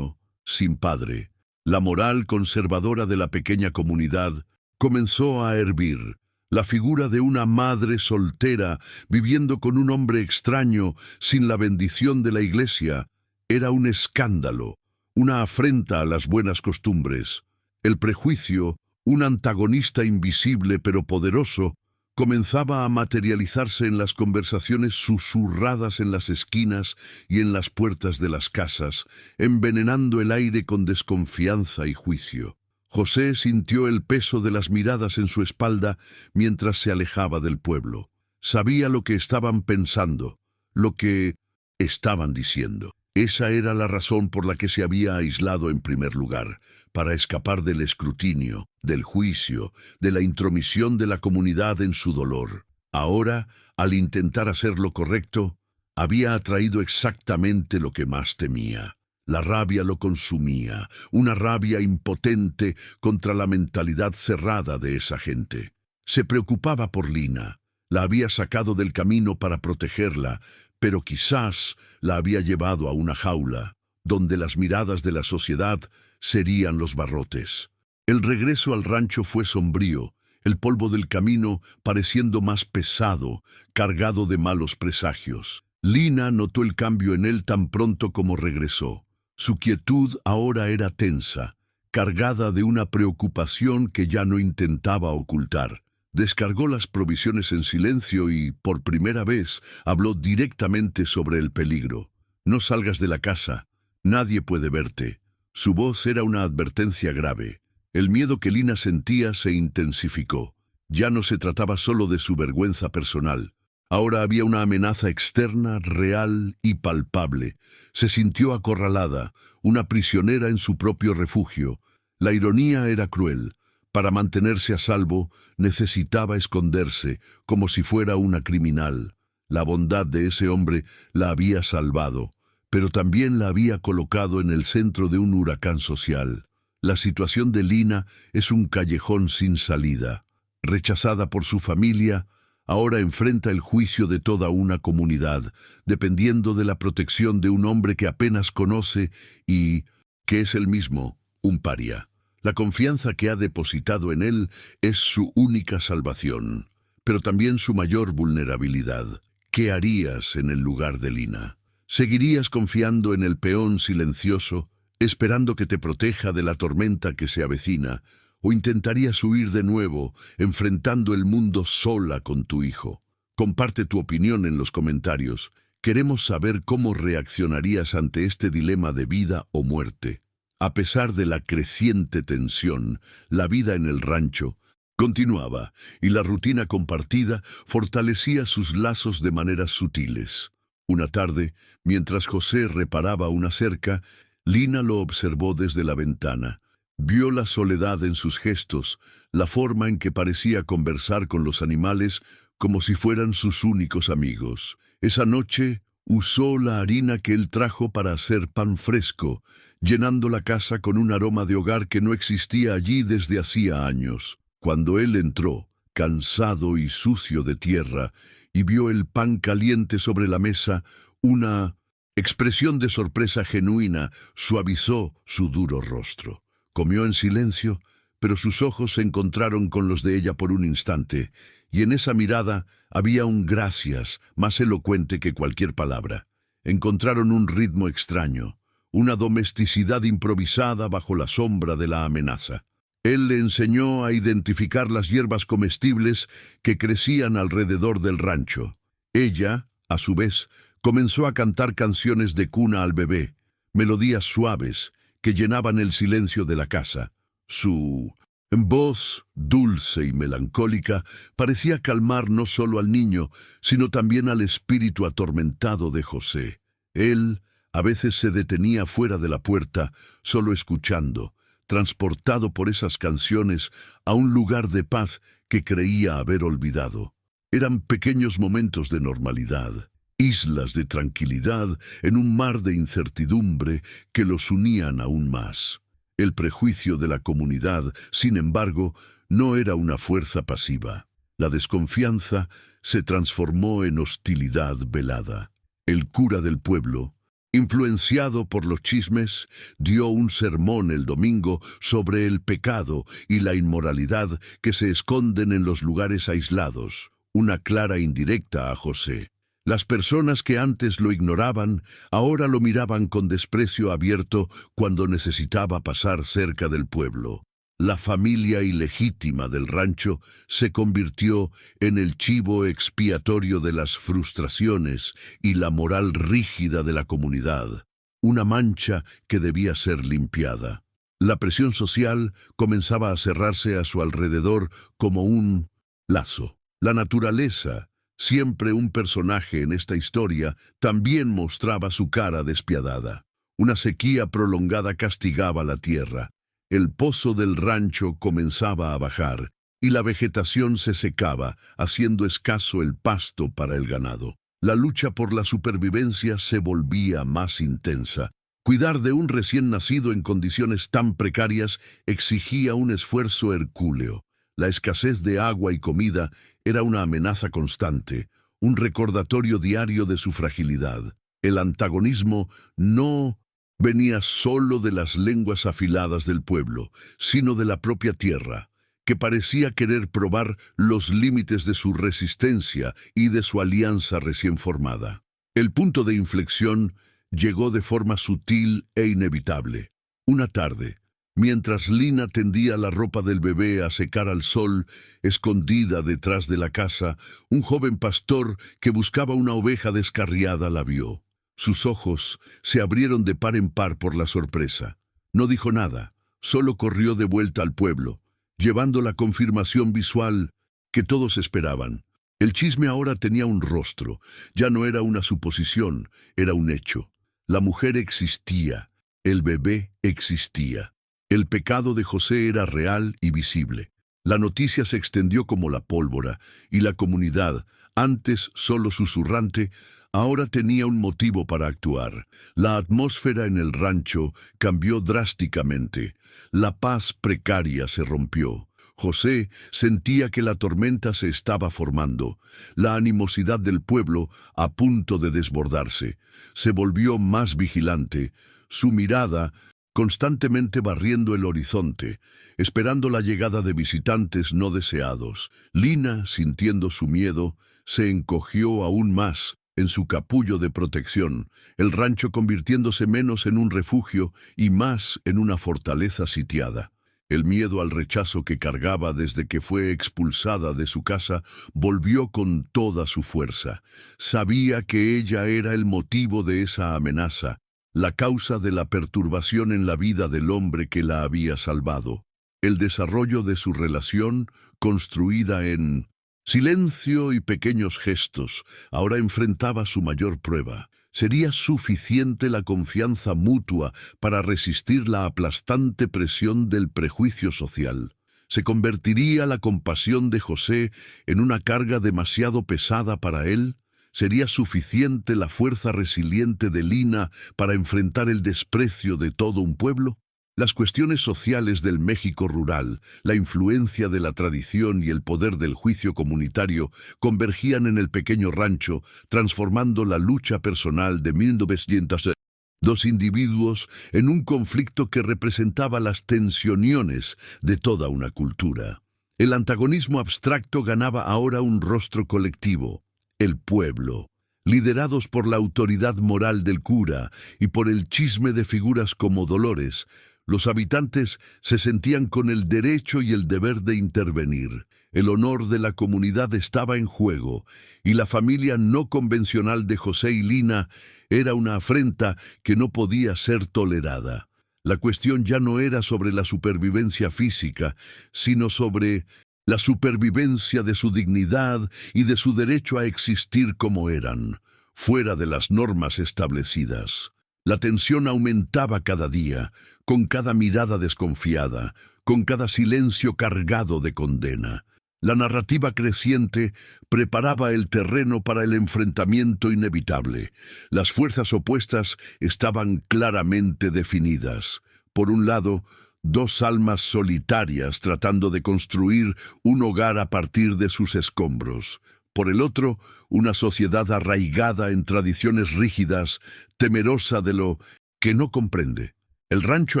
sin padre. La moral conservadora de la pequeña comunidad comenzó a hervir. La figura de una madre soltera viviendo con un hombre extraño sin la bendición de la iglesia era un escándalo, una afrenta a las buenas costumbres. El prejuicio, un antagonista invisible pero poderoso, comenzaba a materializarse en las conversaciones susurradas en las esquinas y en las puertas de las casas, envenenando el aire con desconfianza y juicio. José sintió el peso de las miradas en su espalda mientras se alejaba del pueblo. Sabía lo que estaban pensando, lo que estaban diciendo. Esa era la razón por la que se había aislado en primer lugar, para escapar del escrutinio, del juicio, de la intromisión de la comunidad en su dolor. Ahora, al intentar hacer lo correcto, había atraído exactamente lo que más temía. La rabia lo consumía, una rabia impotente contra la mentalidad cerrada de esa gente. Se preocupaba por Lina, la había sacado del camino para protegerla, pero quizás la había llevado a una jaula, donde las miradas de la sociedad serían los barrotes. El regreso al rancho fue sombrío, el polvo del camino pareciendo más pesado, cargado de malos presagios. Lina notó el cambio en él tan pronto como regresó. Su quietud ahora era tensa, cargada de una preocupación que ya no intentaba ocultar. Descargó las provisiones en silencio y, por primera vez, habló directamente sobre el peligro. No salgas de la casa, nadie puede verte. Su voz era una advertencia grave. El miedo que Lina sentía se intensificó. Ya no se trataba solo de su vergüenza personal. Ahora había una amenaza externa, real y palpable. Se sintió acorralada, una prisionera en su propio refugio. La ironía era cruel. Para mantenerse a salvo, necesitaba esconderse, como si fuera una criminal. La bondad de ese hombre la había salvado, pero también la había colocado en el centro de un huracán social. La situación de Lina es un callejón sin salida. Rechazada por su familia, ahora enfrenta el juicio de toda una comunidad, dependiendo de la protección de un hombre que apenas conoce y que es él mismo un paria. La confianza que ha depositado en él es su única salvación, pero también su mayor vulnerabilidad. ¿Qué harías en el lugar de Lina? ¿Seguirías confiando en el peón silencioso, esperando que te proteja de la tormenta que se avecina, o intentarías huir de nuevo, enfrentando el mundo sola con tu hijo? Comparte tu opinión en los comentarios. Queremos saber cómo reaccionarías ante este dilema de vida o muerte. A pesar de la creciente tensión, la vida en el rancho continuaba, y la rutina compartida fortalecía sus lazos de maneras sutiles. Una tarde, mientras José reparaba una cerca, Lina lo observó desde la ventana. Vio la soledad en sus gestos, la forma en que parecía conversar con los animales como si fueran sus únicos amigos. Esa noche usó la harina que él trajo para hacer pan fresco, llenando la casa con un aroma de hogar que no existía allí desde hacía años. Cuando él entró, cansado y sucio de tierra, y vio el pan caliente sobre la mesa, una expresión de sorpresa genuina suavizó su duro rostro. Comió en silencio, pero sus ojos se encontraron con los de ella por un instante, y en esa mirada había un gracias más elocuente que cualquier palabra. Encontraron un ritmo extraño, una domesticidad improvisada bajo la sombra de la amenaza. Él le enseñó a identificar las hierbas comestibles que crecían alrededor del rancho. Ella, a su vez, comenzó a cantar canciones de cuna al bebé, melodías suaves que llenaban el silencio de la casa. Su voz, dulce y melancólica, parecía calmar no solo al niño, sino también al espíritu atormentado de José. Él a veces se detenía fuera de la puerta, solo escuchando, transportado por esas canciones a un lugar de paz que creía haber olvidado. Eran pequeños momentos de normalidad, islas de tranquilidad en un mar de incertidumbre que los unían aún más. El prejuicio de la comunidad, sin embargo, no era una fuerza pasiva. La desconfianza se transformó en hostilidad velada. El cura del pueblo, influenciado por los chismes, dio un sermón el domingo sobre el pecado y la inmoralidad que se esconden en los lugares aislados, una clara indirecta a José. Las personas que antes lo ignoraban, ahora lo miraban con desprecio abierto cuando necesitaba pasar cerca del pueblo. La familia ilegítima del rancho se convirtió en el chivo expiatorio de las frustraciones y la moral rígida de la comunidad, una mancha que debía ser limpiada. La presión social comenzaba a cerrarse a su alrededor como un lazo. La naturaleza, siempre un personaje en esta historia, también mostraba su cara despiadada. Una sequía prolongada castigaba la tierra. El pozo del rancho comenzaba a bajar, y la vegetación se secaba, haciendo escaso el pasto para el ganado. La lucha por la supervivencia se volvía más intensa. Cuidar de un recién nacido en condiciones tan precarias exigía un esfuerzo hercúleo. La escasez de agua y comida era una amenaza constante, un recordatorio diario de su fragilidad. El antagonismo no venía solo de las lenguas afiladas del pueblo, sino de la propia tierra, que parecía querer probar los límites de su resistencia y de su alianza recién formada. El punto de inflexión llegó de forma sutil e inevitable. Una tarde, mientras Lina tendía la ropa del bebé a secar al sol, escondida detrás de la casa, un joven pastor que buscaba una oveja descarriada la vio. Sus ojos se abrieron de par en par por la sorpresa. No dijo nada, solo corrió de vuelta al pueblo, llevando la confirmación visual que todos esperaban. El chisme ahora tenía un rostro, ya no era una suposición, era un hecho. La mujer existía, el bebé existía. El pecado de José era real y visible. La noticia se extendió como la pólvora, y la comunidad, antes solo susurrante, ahora tenía un motivo para actuar. La atmósfera en el rancho cambió drásticamente. La paz precaria se rompió. José sentía que la tormenta se estaba formando. La animosidad del pueblo, a punto de desbordarse, se volvió más vigilante. Su mirada constantemente barriendo el horizonte, esperando la llegada de visitantes no deseados. Lina, sintiendo su miedo, se encogió aún más en su capullo de protección, el rancho convirtiéndose menos en un refugio y más en una fortaleza sitiada. El miedo al rechazo que cargaba desde que fue expulsada de su casa volvió con toda su fuerza. Sabía que ella era el motivo de esa amenaza, la causa de la perturbación en la vida del hombre que la había salvado. El desarrollo de su relación, construida en silencio y pequeños gestos, ahora enfrentaba su mayor prueba. ¿Sería suficiente la confianza mutua para resistir la aplastante presión del prejuicio social? ¿Se convertiría la compasión de José en una carga demasiado pesada para él? ¿Sería suficiente la fuerza resiliente de Lina para enfrentar el desprecio de todo un pueblo? Las cuestiones sociales del México rural, la influencia de la tradición y el poder del juicio comunitario convergían en el pequeño rancho, transformando la lucha personal de 1902 individuos en un conflicto que representaba las tensiones de toda una cultura. El antagonismo abstracto ganaba ahora un rostro colectivo, el pueblo. Liderados por la autoridad moral del cura y por el chisme de figuras como Dolores, los habitantes se sentían con el derecho y el deber de intervenir. El honor de la comunidad estaba en juego, y la familia no convencional de José y Lina era una afrenta que no podía ser tolerada. La cuestión ya no era sobre la supervivencia física, sino sobre la supervivencia de su dignidad y de su derecho a existir como eran, fuera de las normas establecidas. La tensión aumentaba cada día, con cada mirada desconfiada, con cada silencio cargado de condena. La narrativa creciente preparaba el terreno para el enfrentamiento inevitable. Las fuerzas opuestas estaban claramente definidas. Por un lado, dos almas solitarias tratando de construir un hogar a partir de sus escombros. Por el otro, una sociedad arraigada en tradiciones rígidas, temerosa de lo que no comprende. El rancho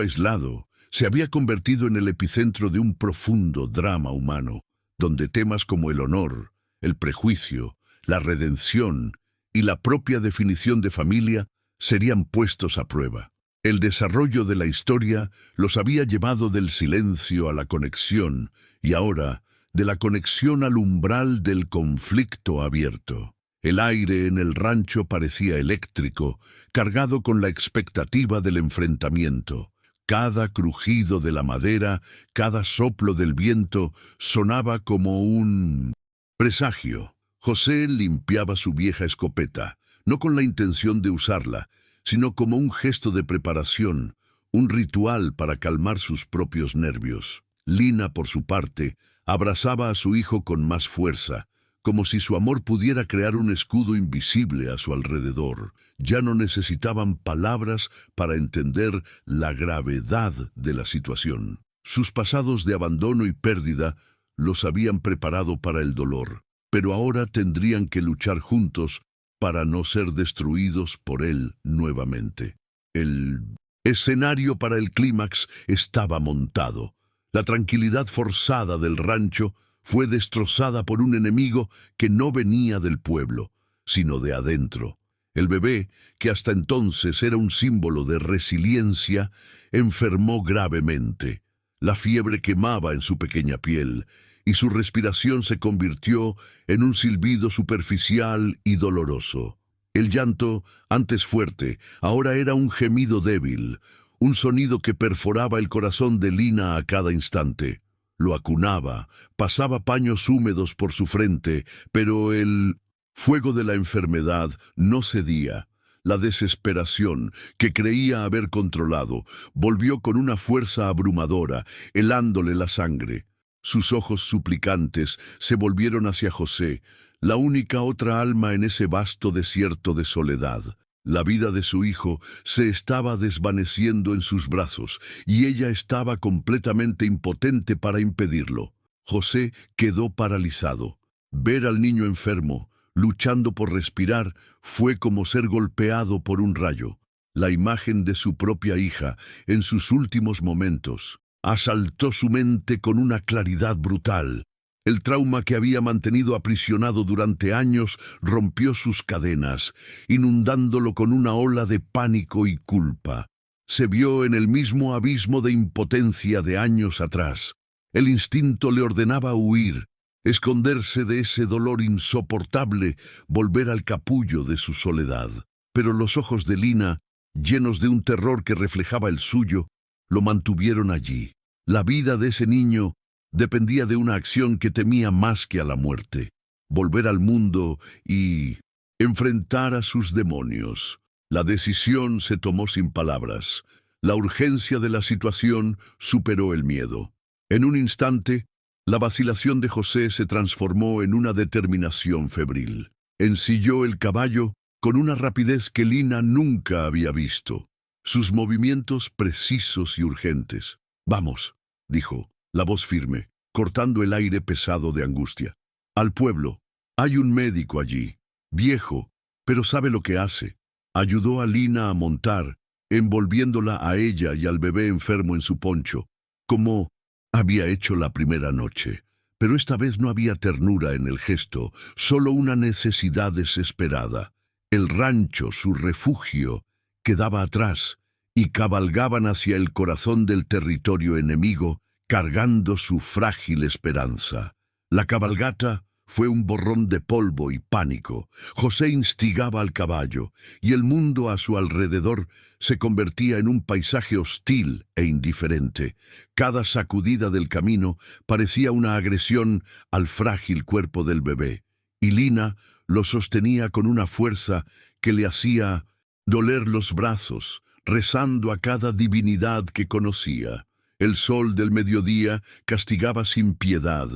aislado se había convertido en el epicentro de un profundo drama humano, donde temas como el honor, el prejuicio, la redención y la propia definición de familia serían puestos a prueba. El desarrollo de la historia los había llevado del silencio a la conexión y ahora de la conexión al umbral del conflicto abierto. El aire en el rancho parecía eléctrico, cargado con la expectativa del enfrentamiento. Cada crujido de la madera, cada soplo del viento sonaba como un presagio. José limpiaba su vieja escopeta, no con la intención de usarla, sino como un gesto de preparación, un ritual para calmar sus propios nervios. Lina, por su parte, abrazaba a su hijo con más fuerza, como si su amor pudiera crear un escudo invisible a su alrededor. Ya no necesitaban palabras para entender la gravedad de la situación. Sus pasados de abandono y pérdida los habían preparado para el dolor, pero ahora tendrían que luchar juntos para no ser destruidos por él nuevamente. El escenario para el clímax estaba montado. La tranquilidad forzada del rancho fue destrozada por un enemigo que no venía del pueblo, sino de adentro. El bebé, que hasta entonces era un símbolo de resiliencia, enfermó gravemente. La fiebre quemaba en su pequeña piel, y su respiración se convirtió en un silbido superficial y doloroso. El llanto, antes fuerte, ahora era un gemido débil, un sonido que perforaba el corazón de Lina a cada instante. Lo acunaba, pasaba paños húmedos por su frente, pero el fuego de la enfermedad no cedía. La desesperación, que creía haber controlado, volvió con una fuerza abrumadora, helándole la sangre. Sus ojos suplicantes se volvieron hacia José, la única otra alma en ese vasto desierto de soledad. La vida de su hijo se estaba desvaneciendo en sus brazos, y ella estaba completamente impotente para impedirlo. José quedó paralizado. Ver al niño enfermo, luchando por respirar, fue como ser golpeado por un rayo. La imagen de su propia hija, en sus últimos momentos, asaltó su mente con una claridad brutal. El trauma que había mantenido aprisionado durante años rompió sus cadenas, inundándolo con una ola de pánico y culpa. Se vio en el mismo abismo de impotencia de años atrás. El instinto le ordenaba huir, esconderse de ese dolor insoportable, volver al capullo de su soledad. Pero los ojos de Lina, llenos de un terror que reflejaba el suyo, lo mantuvieron allí. La vida de ese niño dependía de una acción que temía más que a la muerte: volver al mundo y enfrentar a sus demonios. La decisión se tomó sin palabras. La urgencia de la situación superó el miedo. En un instante, la vacilación de José se transformó en una determinación febril. Ensilló el caballo con una rapidez que Lina nunca había visto, sus movimientos precisos y urgentes. «Vamos», dijo, la voz firme, cortando el aire pesado de angustia. «Al pueblo. Hay un médico allí, viejo, pero sabe lo que hace». Ayudó a Lina a montar, envolviéndola a ella y al bebé enfermo en su poncho, como había hecho la primera noche. Pero esta vez no había ternura en el gesto, solo una necesidad desesperada. El rancho, su refugio, quedaba atrás, y cabalgaban hacia el corazón del territorio enemigo, cargando su frágil esperanza. La cabalgata fue un borrón de polvo y pánico. José instigaba al caballo, y el mundo a su alrededor se convertía en un paisaje hostil e indiferente. Cada sacudida del camino parecía una agresión al frágil cuerpo del bebé, y Lina lo sostenía con una fuerza que le hacía doler los brazos, rezando a cada divinidad que conocía. El sol del mediodía castigaba sin piedad,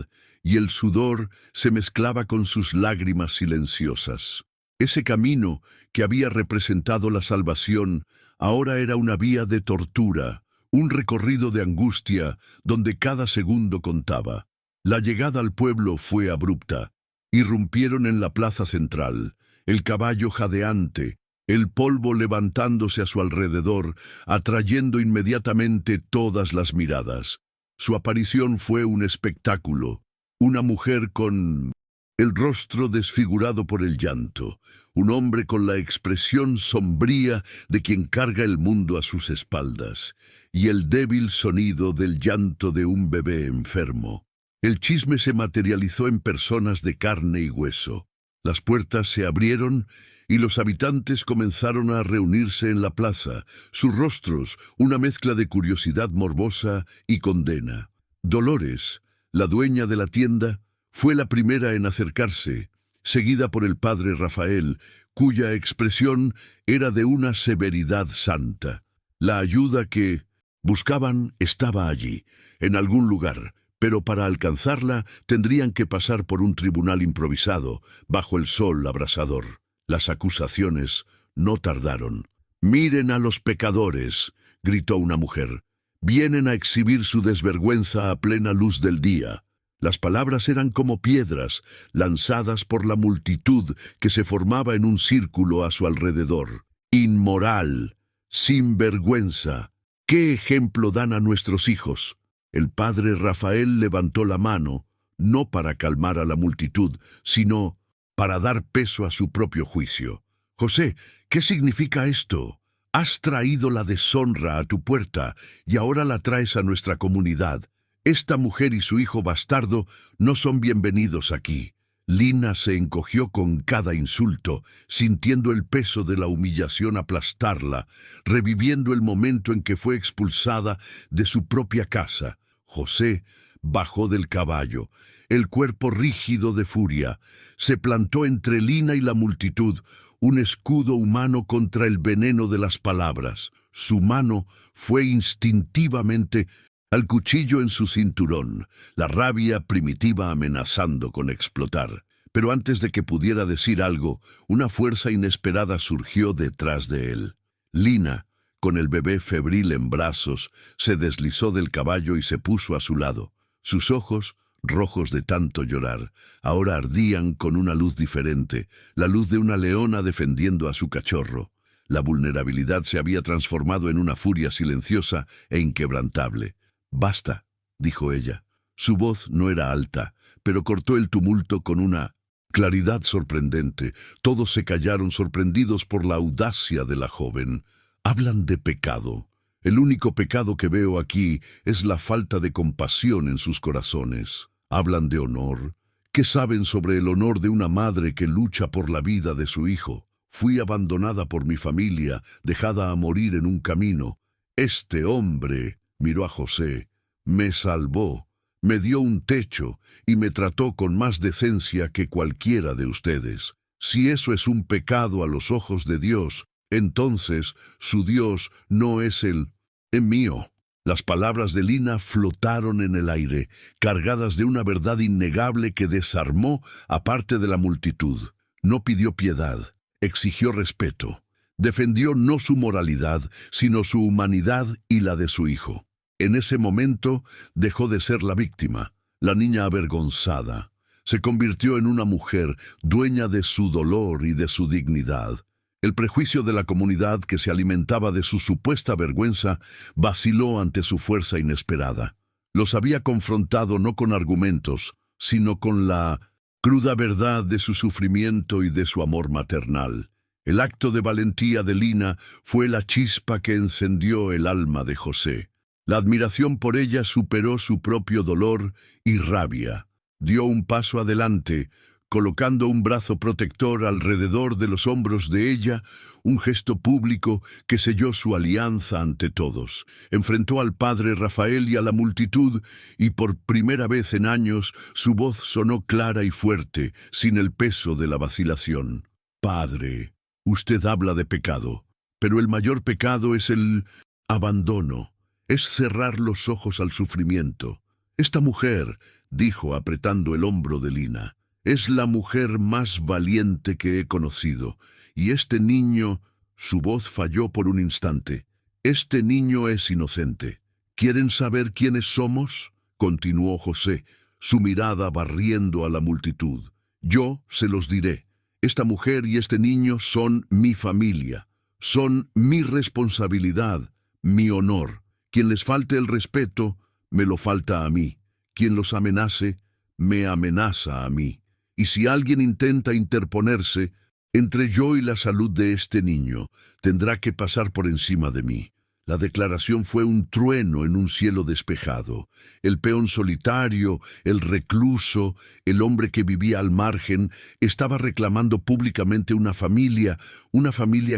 y el sudor se mezclaba con sus lágrimas silenciosas. Ese camino que había representado la salvación ahora era una vía de tortura, un recorrido de angustia donde cada segundo contaba. La llegada al pueblo fue abrupta. Irrumpieron en la plaza central, el caballo jadeante, el polvo levantándose a su alrededor, atrayendo inmediatamente todas las miradas. Su aparición fue un espectáculo. Una mujer con el rostro desfigurado por el llanto, un hombre con la expresión sombría de quien carga el mundo a sus espaldas, y el débil sonido del llanto de un bebé enfermo. El chisme se materializó en personas de carne y hueso. Las puertas se abrieron y los habitantes comenzaron a reunirse en la plaza, sus rostros una mezcla de curiosidad morbosa y condena. Dolores, la dueña de la tienda, fue la primera en acercarse, seguida por el padre Rafael, cuya expresión era de una severidad santa. La ayuda que buscaban estaba allí, en algún lugar, pero para alcanzarla tendrían que pasar por un tribunal improvisado, bajo el sol abrasador. Las acusaciones no tardaron. «Miren a los pecadores», gritó una mujer. «Vienen a exhibir su desvergüenza a plena luz del día». Las palabras eran como piedras, lanzadas por la multitud que se formaba en un círculo a su alrededor. «Inmoral, sinvergüenza, ¿qué ejemplo dan a nuestros hijos?». El padre Rafael levantó la mano, no para calmar a la multitud, sino para dar peso a su propio juicio. «José, ¿qué significa esto? Has traído la deshonra a tu puerta y ahora la traes a nuestra comunidad. Esta mujer y su hijo bastardo no son bienvenidos aquí». Lina se encogió con cada insulto, sintiendo el peso de la humillación aplastarla, reviviendo el momento en que fue expulsada de su propia casa. José bajó del caballo, el cuerpo rígido de furia. Se plantó entre Lina y la multitud, un escudo humano contra el veneno de las palabras. Su mano fue instintivamente al cuchillo en su cinturón, la rabia primitiva amenazando con explotar. Pero antes de que pudiera decir algo, una fuerza inesperada surgió detrás de él. Lina, con el bebé febril en brazos, se deslizó del caballo y se puso a su lado. Sus ojos, rojos de tanto llorar, ahora ardían con una luz diferente, la luz de una leona defendiendo a su cachorro. La vulnerabilidad se había transformado en una furia silenciosa e inquebrantable. «Basta», dijo ella. Su voz no era alta, pero cortó el tumulto con una claridad sorprendente. Todos se callaron sorprendidos por la audacia de la joven. «Hablan de pecado. El único pecado que veo aquí es la falta de compasión en sus corazones. Hablan de honor. ¿Qué saben sobre el honor de una madre que lucha por la vida de su hijo? Fui abandonada por mi familia, dejada a morir en un camino. Este hombre», miró a José, «me salvó, me dio un techo y me trató con más decencia que cualquiera de ustedes. Si eso es un pecado a los ojos de Dios, entonces su Dios no es el mío». Las palabras de Lina flotaron en el aire, cargadas de una verdad innegable que desarmó a parte de la multitud. No pidió piedad, exigió respeto. Defendió no su moralidad, sino su humanidad y la de su hijo. En ese momento dejó de ser la víctima, la niña avergonzada. Se convirtió en una mujer dueña de su dolor y de su dignidad. El prejuicio de la comunidad que se alimentaba de su supuesta vergüenza vaciló ante su fuerza inesperada. Los había confrontado no con argumentos, sino con la cruda verdad de su sufrimiento y de su amor maternal. El acto de valentía de Lina fue la chispa que encendió el alma de José. La admiración por ella superó su propio dolor y rabia. Dio un paso adelante, colocando un brazo protector alrededor de los hombros de ella, un gesto público que selló su alianza ante todos. Enfrentó al padre Rafael y a la multitud, y por primera vez en años su voz sonó clara y fuerte, sin el peso de la vacilación. «Padre, usted habla de pecado, pero el mayor pecado es el abandono. Es cerrar los ojos al sufrimiento. Esta mujer», dijo apretando el hombro de Lina, «es la mujer más valiente que he conocido. Y este niño», su voz falló por un instante, «este niño es inocente. ¿Quieren saber quiénes somos?», continuó José, su mirada barriendo a la multitud. «Yo se los diré. Esta mujer y este niño son mi familia. Son mi responsabilidad, mi honor. Quien les falte el respeto, me lo falta a mí. Quien los amenace, me amenaza a mí. Y si alguien intenta interponerse entre yo y la salud de este niño, tendrá que pasar por encima de mí». La declaración fue un trueno en un cielo despejado. El peón solitario, el recluso, el hombre que vivía al margen, estaba reclamando públicamente una familia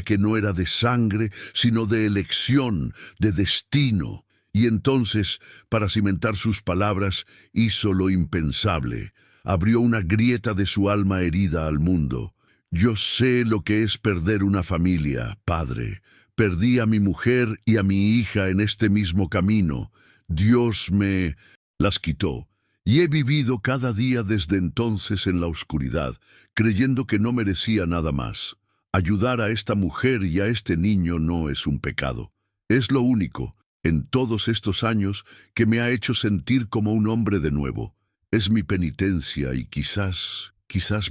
que no era de sangre, sino de elección, de destino. Y entonces, para cimentar sus palabras, hizo lo impensable. Abrió una grieta de su alma herida al mundo. «Yo sé lo que es perder una familia, padre. Perdí a mi mujer y a mi hija en este mismo camino. Dios me las quitó. Y he vivido cada día desde entonces en la oscuridad, creyendo que no merecía nada más. Ayudar a esta mujer y a este niño no es un pecado. Es lo único, en todos estos años, que me ha hecho sentir como un hombre de nuevo. Es mi penitencia y quizás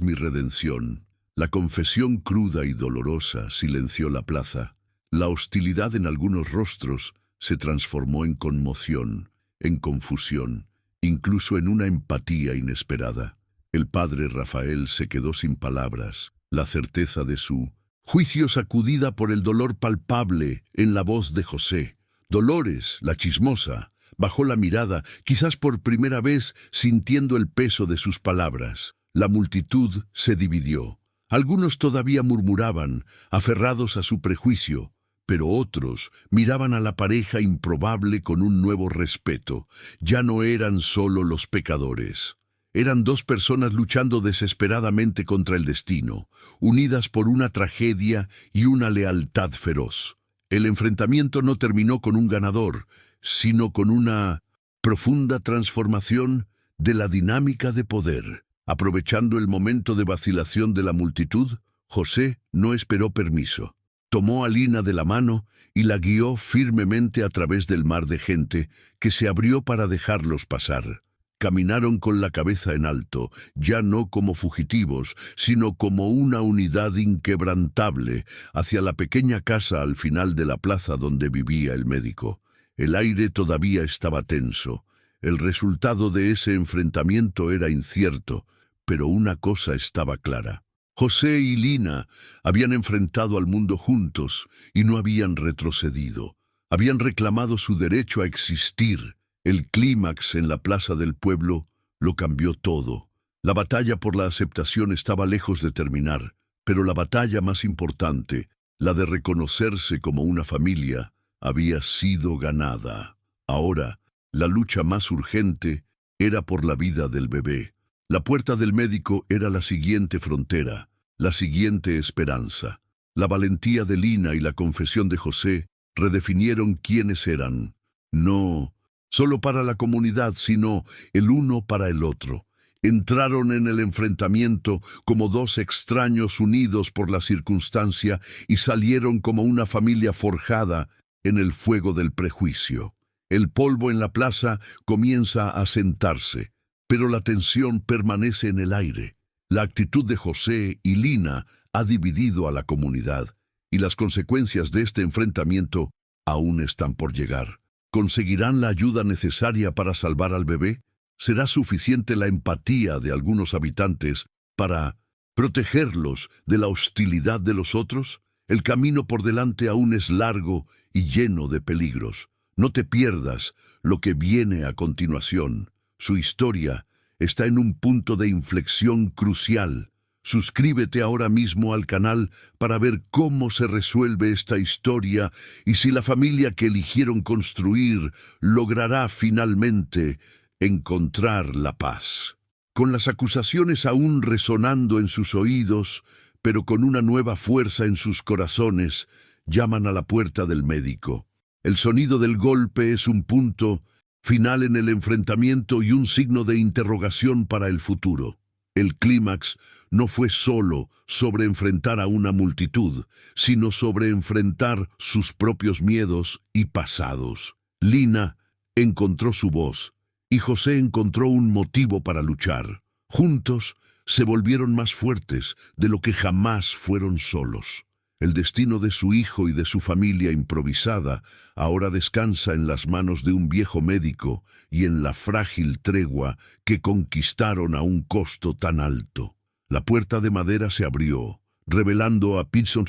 mi redención. La confesión cruda y dolorosa silenció la plaza. La hostilidad en algunos rostros se transformó en conmoción, en confusión, incluso en una empatía inesperada. El padre Rafael se quedó sin palabras, la certeza de su juicio sacudida por el dolor palpable en la voz de José. Dolores, la chismosa, bajó la mirada, quizás por primera vez sintiendo el peso de sus palabras. La multitud se dividió. Algunos todavía murmuraban, aferrados a su prejuicio, pero otros miraban a la pareja improbable con un nuevo respeto. Ya no eran solo los pecadores. Eran dos personas luchando desesperadamente contra el destino, unidas por una tragedia y una lealtad feroz. El enfrentamiento no terminó con un ganador, sino con una profunda transformación de la dinámica de poder. Aprovechando el momento de vacilación de la multitud, José no esperó permiso. Tomó a Lina de la mano y la guió firmemente a través del mar de gente que se abrió para dejarlos pasar. Caminaron con la cabeza en alto, ya no como fugitivos, sino como una unidad inquebrantable, hacia la pequeña casa al final de la plaza donde vivía el médico. El aire todavía estaba tenso. El resultado de ese enfrentamiento era incierto, pero una cosa estaba clara. José y Lina habían enfrentado al mundo juntos y no habían retrocedido. Habían reclamado su derecho a existir. El clímax en la plaza del pueblo lo cambió todo. La batalla por la aceptación estaba lejos de terminar, pero la batalla más importante, la de reconocerse como una familia, había sido ganada. Ahora, la lucha más urgente era por la vida del bebé. La puerta del médico era la siguiente frontera, la siguiente esperanza. La valentía de Lina y la confesión de José redefinieron quiénes eran. No solo para la comunidad, sino el uno para el otro. Entraron en el enfrentamiento como dos extraños unidos por la circunstancia y salieron como una familia forjada en el fuego del prejuicio. El polvo en la plaza comienza a sentarse, pero la tensión permanece en el aire. La actitud de José y Lina ha dividido a la comunidad, y las consecuencias de este enfrentamiento aún están por llegar. ¿Conseguirán la ayuda necesaria para salvar al bebé? ¿Será suficiente la empatía de algunos habitantes para protegerlos de la hostilidad de los otros? El camino por delante aún es largo y lleno de peligros. No te pierdas lo que viene a continuación. Su historia está en un punto de inflexión crucial. Suscríbete ahora mismo al canal para ver cómo se resuelve esta historia y si la familia que eligieron construir logrará finalmente encontrar la paz. Con las acusaciones aún resonando en sus oídos, pero con una nueva fuerza en sus corazones, llaman a la puerta del médico. El sonido del golpe es un punto final en el enfrentamiento y un signo de interrogación para el futuro. El clímax no fue solo sobre enfrentar a una multitud, sino sobre enfrentar sus propios miedos y pasados. Lina encontró su voz, y José encontró un motivo para luchar. Juntos se volvieron más fuertes de lo que jamás fueron solos. El destino de su hijo y de su familia improvisada ahora descansa en las manos de un viejo médico y en la frágil tregua que conquistaron a un costo tan alto. La puerta de madera se abrió, revelando a Pitson,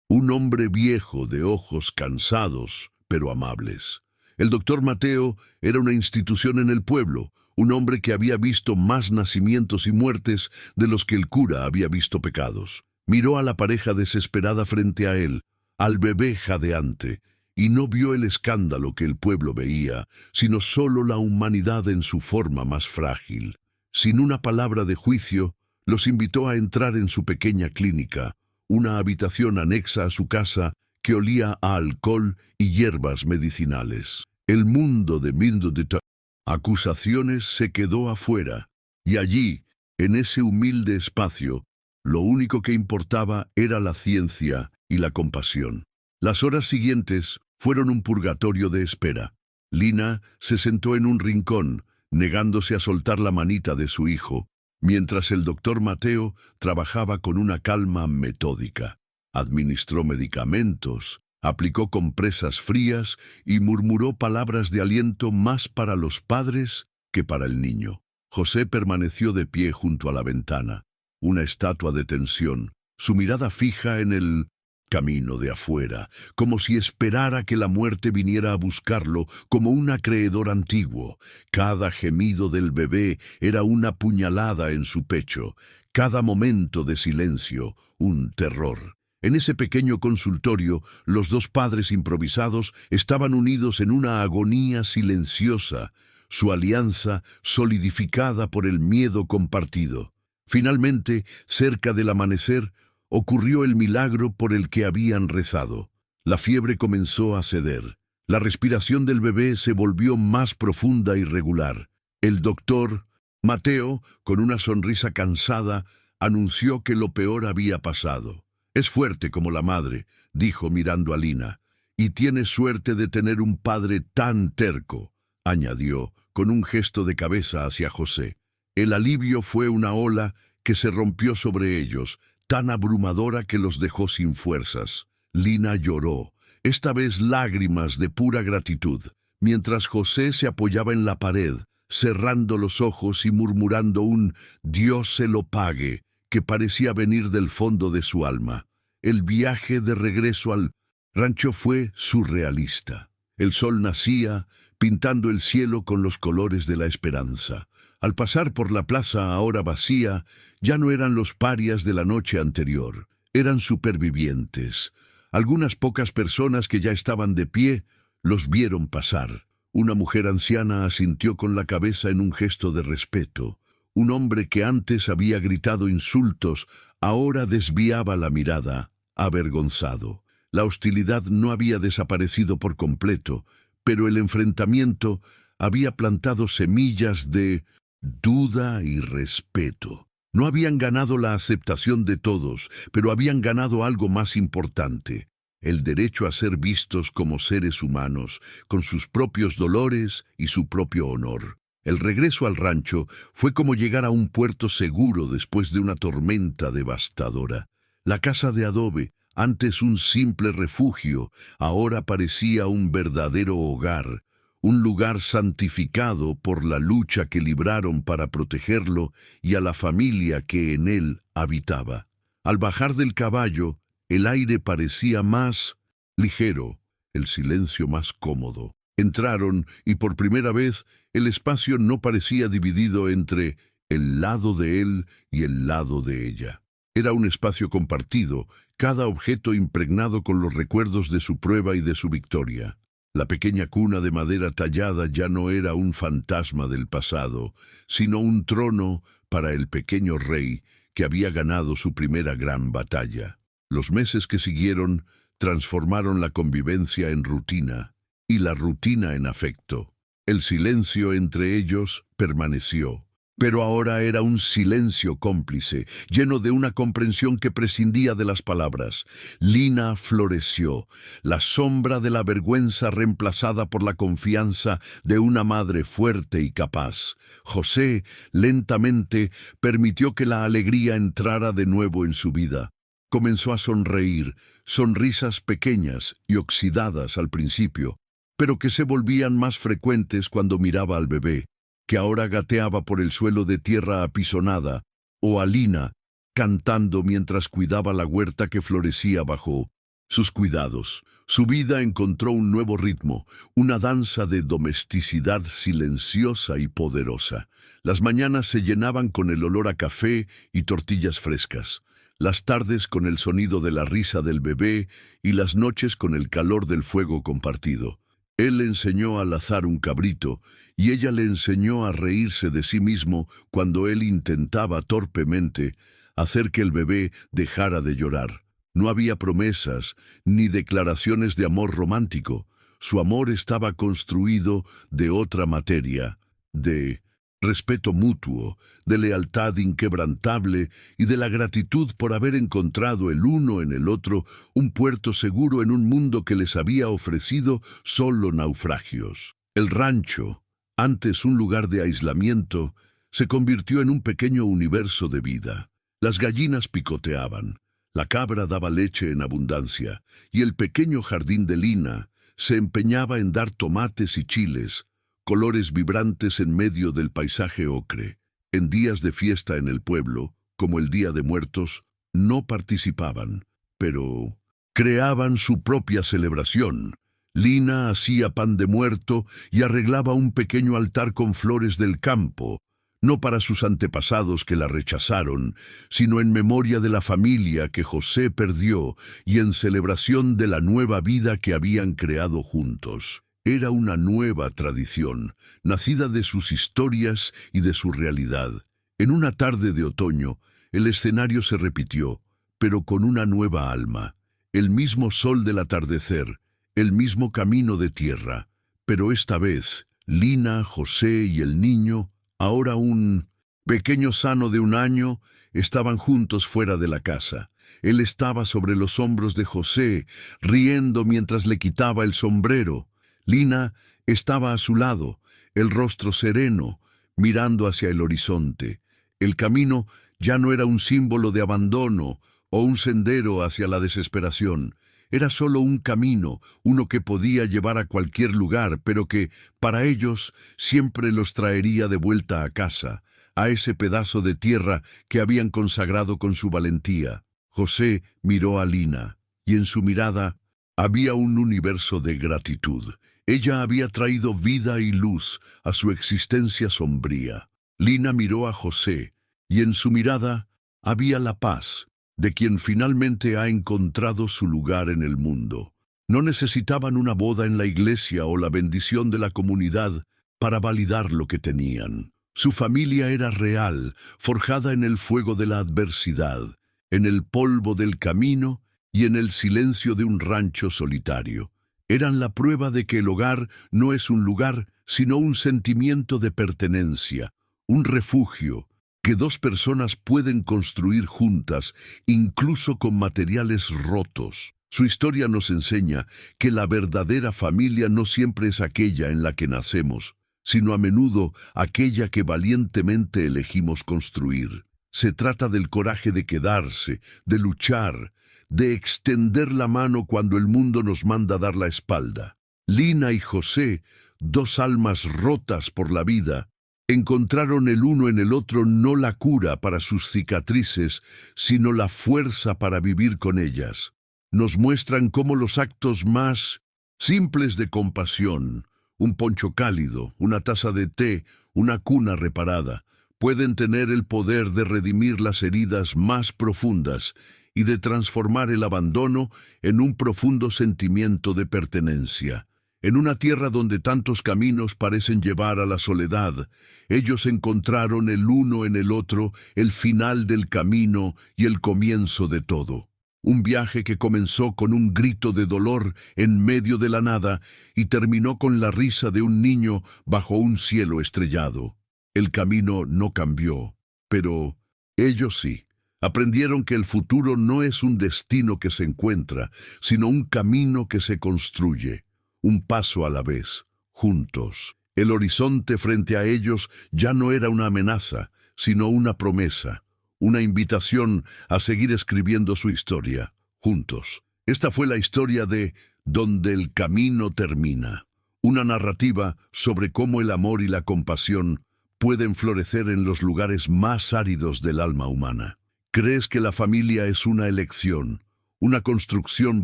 un hombre viejo de ojos cansados pero amables. El doctor Mateo era una institución en el pueblo, un hombre que había visto más nacimientos y muertes de los que el cura había visto pecados. Miró a la pareja desesperada frente a él, al bebé jadeante, y no vio el escándalo que el pueblo veía, sino solo la humanidad en su forma más frágil. Sin una palabra de juicio, los invitó a entrar en su pequeña clínica, una habitación anexa a su casa que olía a alcohol y hierbas medicinales. El mundo de Mindodita Acusaciones se quedó afuera, y allí, en ese humilde espacio, lo único que importaba era la ciencia y la compasión. Las horas siguientes fueron un purgatorio de espera. Lina se sentó en un rincón, negándose a soltar la manita de su hijo, mientras el doctor Mateo trabajaba con una calma metódica. Administró medicamentos, aplicó compresas frías y murmuró palabras de aliento más para los padres que para el niño. José permaneció de pie junto a la ventana, una estatua de tensión, su mirada fija en el camino de afuera, como si esperara que la muerte viniera a buscarlo como un acreedor antiguo. Cada gemido del bebé era una puñalada en su pecho, cada momento de silencio un terror. En ese pequeño consultorio, los dos padres improvisados estaban unidos en una agonía silenciosa, su alianza solidificada por el miedo compartido. Finalmente, cerca del amanecer, ocurrió el milagro por el que habían rezado. La fiebre comenzó a ceder. La respiración del bebé se volvió más profunda y regular. El doctor Mateo, con una sonrisa cansada, anunció que lo peor había pasado. «Es fuerte como la madre», dijo mirando a Lina, «y tiene suerte de tener un padre tan terco», añadió, con un gesto de cabeza hacia José. El alivio fue una ola que se rompió sobre ellos, tan abrumadora que los dejó sin fuerzas. Lina lloró, esta vez lágrimas de pura gratitud, mientras José se apoyaba en la pared, cerrando los ojos y murmurando un «Dios se lo pague», que parecía venir del fondo de su alma. El viaje de regreso al rancho fue surrealista. El sol nacía, pintando el cielo con los colores de la esperanza. Al pasar por la plaza ahora vacía, ya no eran los parias de la noche anterior, eran supervivientes. Algunas pocas personas que ya estaban de pie los vieron pasar. Una mujer anciana asintió con la cabeza en un gesto de respeto. Un hombre que antes había gritado insultos, ahora desviaba la mirada, avergonzado. La hostilidad no había desaparecido por completo, pero el enfrentamiento había plantado semillas de duda y respeto. No habían ganado la aceptación de todos, pero habían ganado algo más importante: el derecho a ser vistos como seres humanos, con sus propios dolores y su propio honor. El regreso al rancho fue como llegar a un puerto seguro después de una tormenta devastadora. La casa de adobe, antes un simple refugio, ahora parecía un verdadero hogar, un lugar santificado por la lucha que libraron para protegerlo y a la familia que en él habitaba. Al bajar del caballo, el aire parecía más ligero, el silencio más cómodo. Entraron y por primera vez el espacio no parecía dividido entre el lado de él y el lado de ella. Era un espacio compartido, cada objeto impregnado con los recuerdos de su prueba y de su victoria. La pequeña cuna de madera tallada ya no era un fantasma del pasado, sino un trono para el pequeño rey que había ganado su primera gran batalla. Los meses que siguieron transformaron la convivencia en rutina, y la rutina en afecto. El silencio entre ellos permaneció, pero ahora era un silencio cómplice, lleno de una comprensión que prescindía de las palabras. Lina floreció, la sombra de la vergüenza reemplazada por la confianza de una madre fuerte y capaz. José, lentamente, permitió que la alegría entrara de nuevo en su vida. Comenzó a sonreír, sonrisas pequeñas y oxidadas al principio, pero que se volvían más frecuentes cuando miraba al bebé, que ahora gateaba por el suelo de tierra apisonada, o a Lina, cantando mientras cuidaba la huerta que florecía bajo sus cuidados. Su vida encontró un nuevo ritmo, una danza de domesticidad silenciosa y poderosa. Las mañanas se llenaban con el olor a café y tortillas frescas, las tardes con el sonido de la risa del bebé y las noches con el calor del fuego compartido. Él le enseñó a lazar un cabrito, y ella le enseñó a reírse de sí mismo cuando él intentaba torpemente hacer que el bebé dejara de llorar. No había promesas ni declaraciones de amor romántico. Su amor estaba construido de otra materia, de respeto mutuo, de lealtad inquebrantable y de la gratitud por haber encontrado el uno en el otro un puerto seguro en un mundo que les había ofrecido solo naufragios. El rancho, antes un lugar de aislamiento, se convirtió en un pequeño universo de vida. Las gallinas picoteaban, la cabra daba leche en abundancia, y el pequeño jardín de Lina se empeñaba en dar tomates y chiles, colores vibrantes en medio del paisaje ocre. En días de fiesta en el pueblo, como el Día de Muertos, no participaban, pero creaban su propia celebración. Lina hacía pan de muerto y arreglaba un pequeño altar con flores del campo, no para sus antepasados que la rechazaron, sino en memoria de la familia que José perdió y en celebración de la nueva vida que habían creado juntos. Era una nueva tradición, nacida de sus historias y de su realidad. En una tarde de otoño, el escenario se repitió, pero con una nueva alma. El mismo sol del atardecer, el mismo camino de tierra, pero esta vez, Lina, José y el niño, ahora un pequeño sano de 1 año, estaban juntos fuera de la casa. Él estaba sobre los hombros de José, riendo mientras le quitaba el sombrero. Lina estaba a su lado, el rostro sereno, mirando hacia el horizonte. El camino ya no era un símbolo de abandono o un sendero hacia la desesperación. Era solo un camino, uno que podía llevar a cualquier lugar, pero que, para ellos, siempre los traería de vuelta a casa, a ese pedazo de tierra que habían consagrado con su valentía. José miró a Lina, y en su mirada había un universo de gratitud. Ella había traído vida y luz a su existencia sombría. Lina miró a José, y en su mirada había la paz de quien finalmente ha encontrado su lugar en el mundo. No necesitaban una boda en la iglesia o la bendición de la comunidad para validar lo que tenían. Su familia era real, forjada en el fuego de la adversidad, en el polvo del camino y en el silencio de un rancho solitario. Eran la prueba de que el hogar no es un lugar, sino un sentimiento de pertenencia, un refugio que 2 personas pueden construir juntas, incluso con materiales rotos. Su historia nos enseña que la verdadera familia no siempre es aquella en la que nacemos, sino a menudo aquella que valientemente elegimos construir. Se trata del coraje de quedarse, de luchar, de extender la mano cuando el mundo nos manda dar la espalda. Lina y José, 2 almas rotas por la vida, encontraron el uno en el otro no la cura para sus cicatrices, sino la fuerza para vivir con ellas. Nos muestran cómo los actos más simples de compasión, un poncho cálido, una taza de té, una cuna reparada, pueden tener el poder de redimir las heridas más profundas y de transformar el abandono en un profundo sentimiento de pertenencia. En una tierra donde tantos caminos parecen llevar a la soledad, ellos encontraron el uno en el otro el final del camino y el comienzo de todo. Un viaje que comenzó con un grito de dolor en medio de la nada y terminó con la risa de un niño bajo un cielo estrellado. El camino no cambió, pero ellos sí. Aprendieron que el futuro no es un destino que se encuentra, sino un camino que se construye. Un paso a la vez, juntos. El horizonte frente a ellos ya no era una amenaza, sino una promesa, una invitación a seguir escribiendo su historia, juntos. Esta fue la historia de Donde el camino termina, una narrativa sobre cómo el amor y la compasión pueden florecer en los lugares más áridos del alma humana. ¿Crees que la familia es una elección, una construcción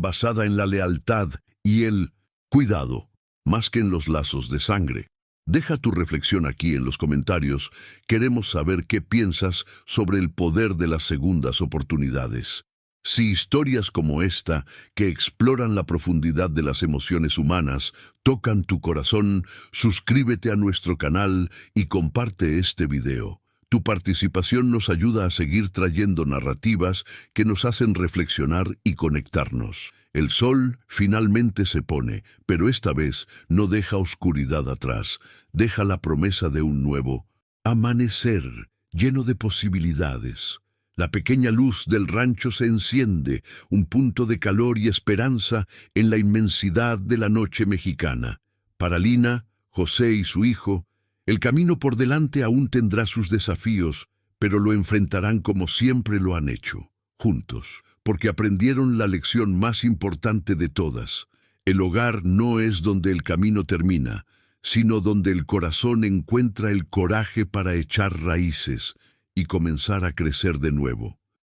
basada en la lealtad y el cuidado, más que en los lazos de sangre? Deja tu reflexión aquí en los comentarios. Queremos saber qué piensas sobre el poder de las segundas oportunidades. Si historias como esta, que exploran la profundidad de las emociones humanas, tocan tu corazón, suscríbete a nuestro canal y comparte este video. Tu participación nos ayuda a seguir trayendo narrativas que nos hacen reflexionar y conectarnos. El sol finalmente se pone, pero esta vez no deja oscuridad atrás, deja la promesa de un nuevo amanecer lleno de posibilidades. La pequeña luz del rancho se enciende, un punto de calor y esperanza en la inmensidad de la noche mexicana. Para Lina, José y su hijo, el camino por delante aún tendrá sus desafíos, pero lo enfrentarán como siempre lo han hecho, juntos, porque aprendieron la lección más importante de todas. El hogar no es donde el camino termina, sino donde el corazón encuentra el coraje para echar raíces y comenzar a crecer de nuevo.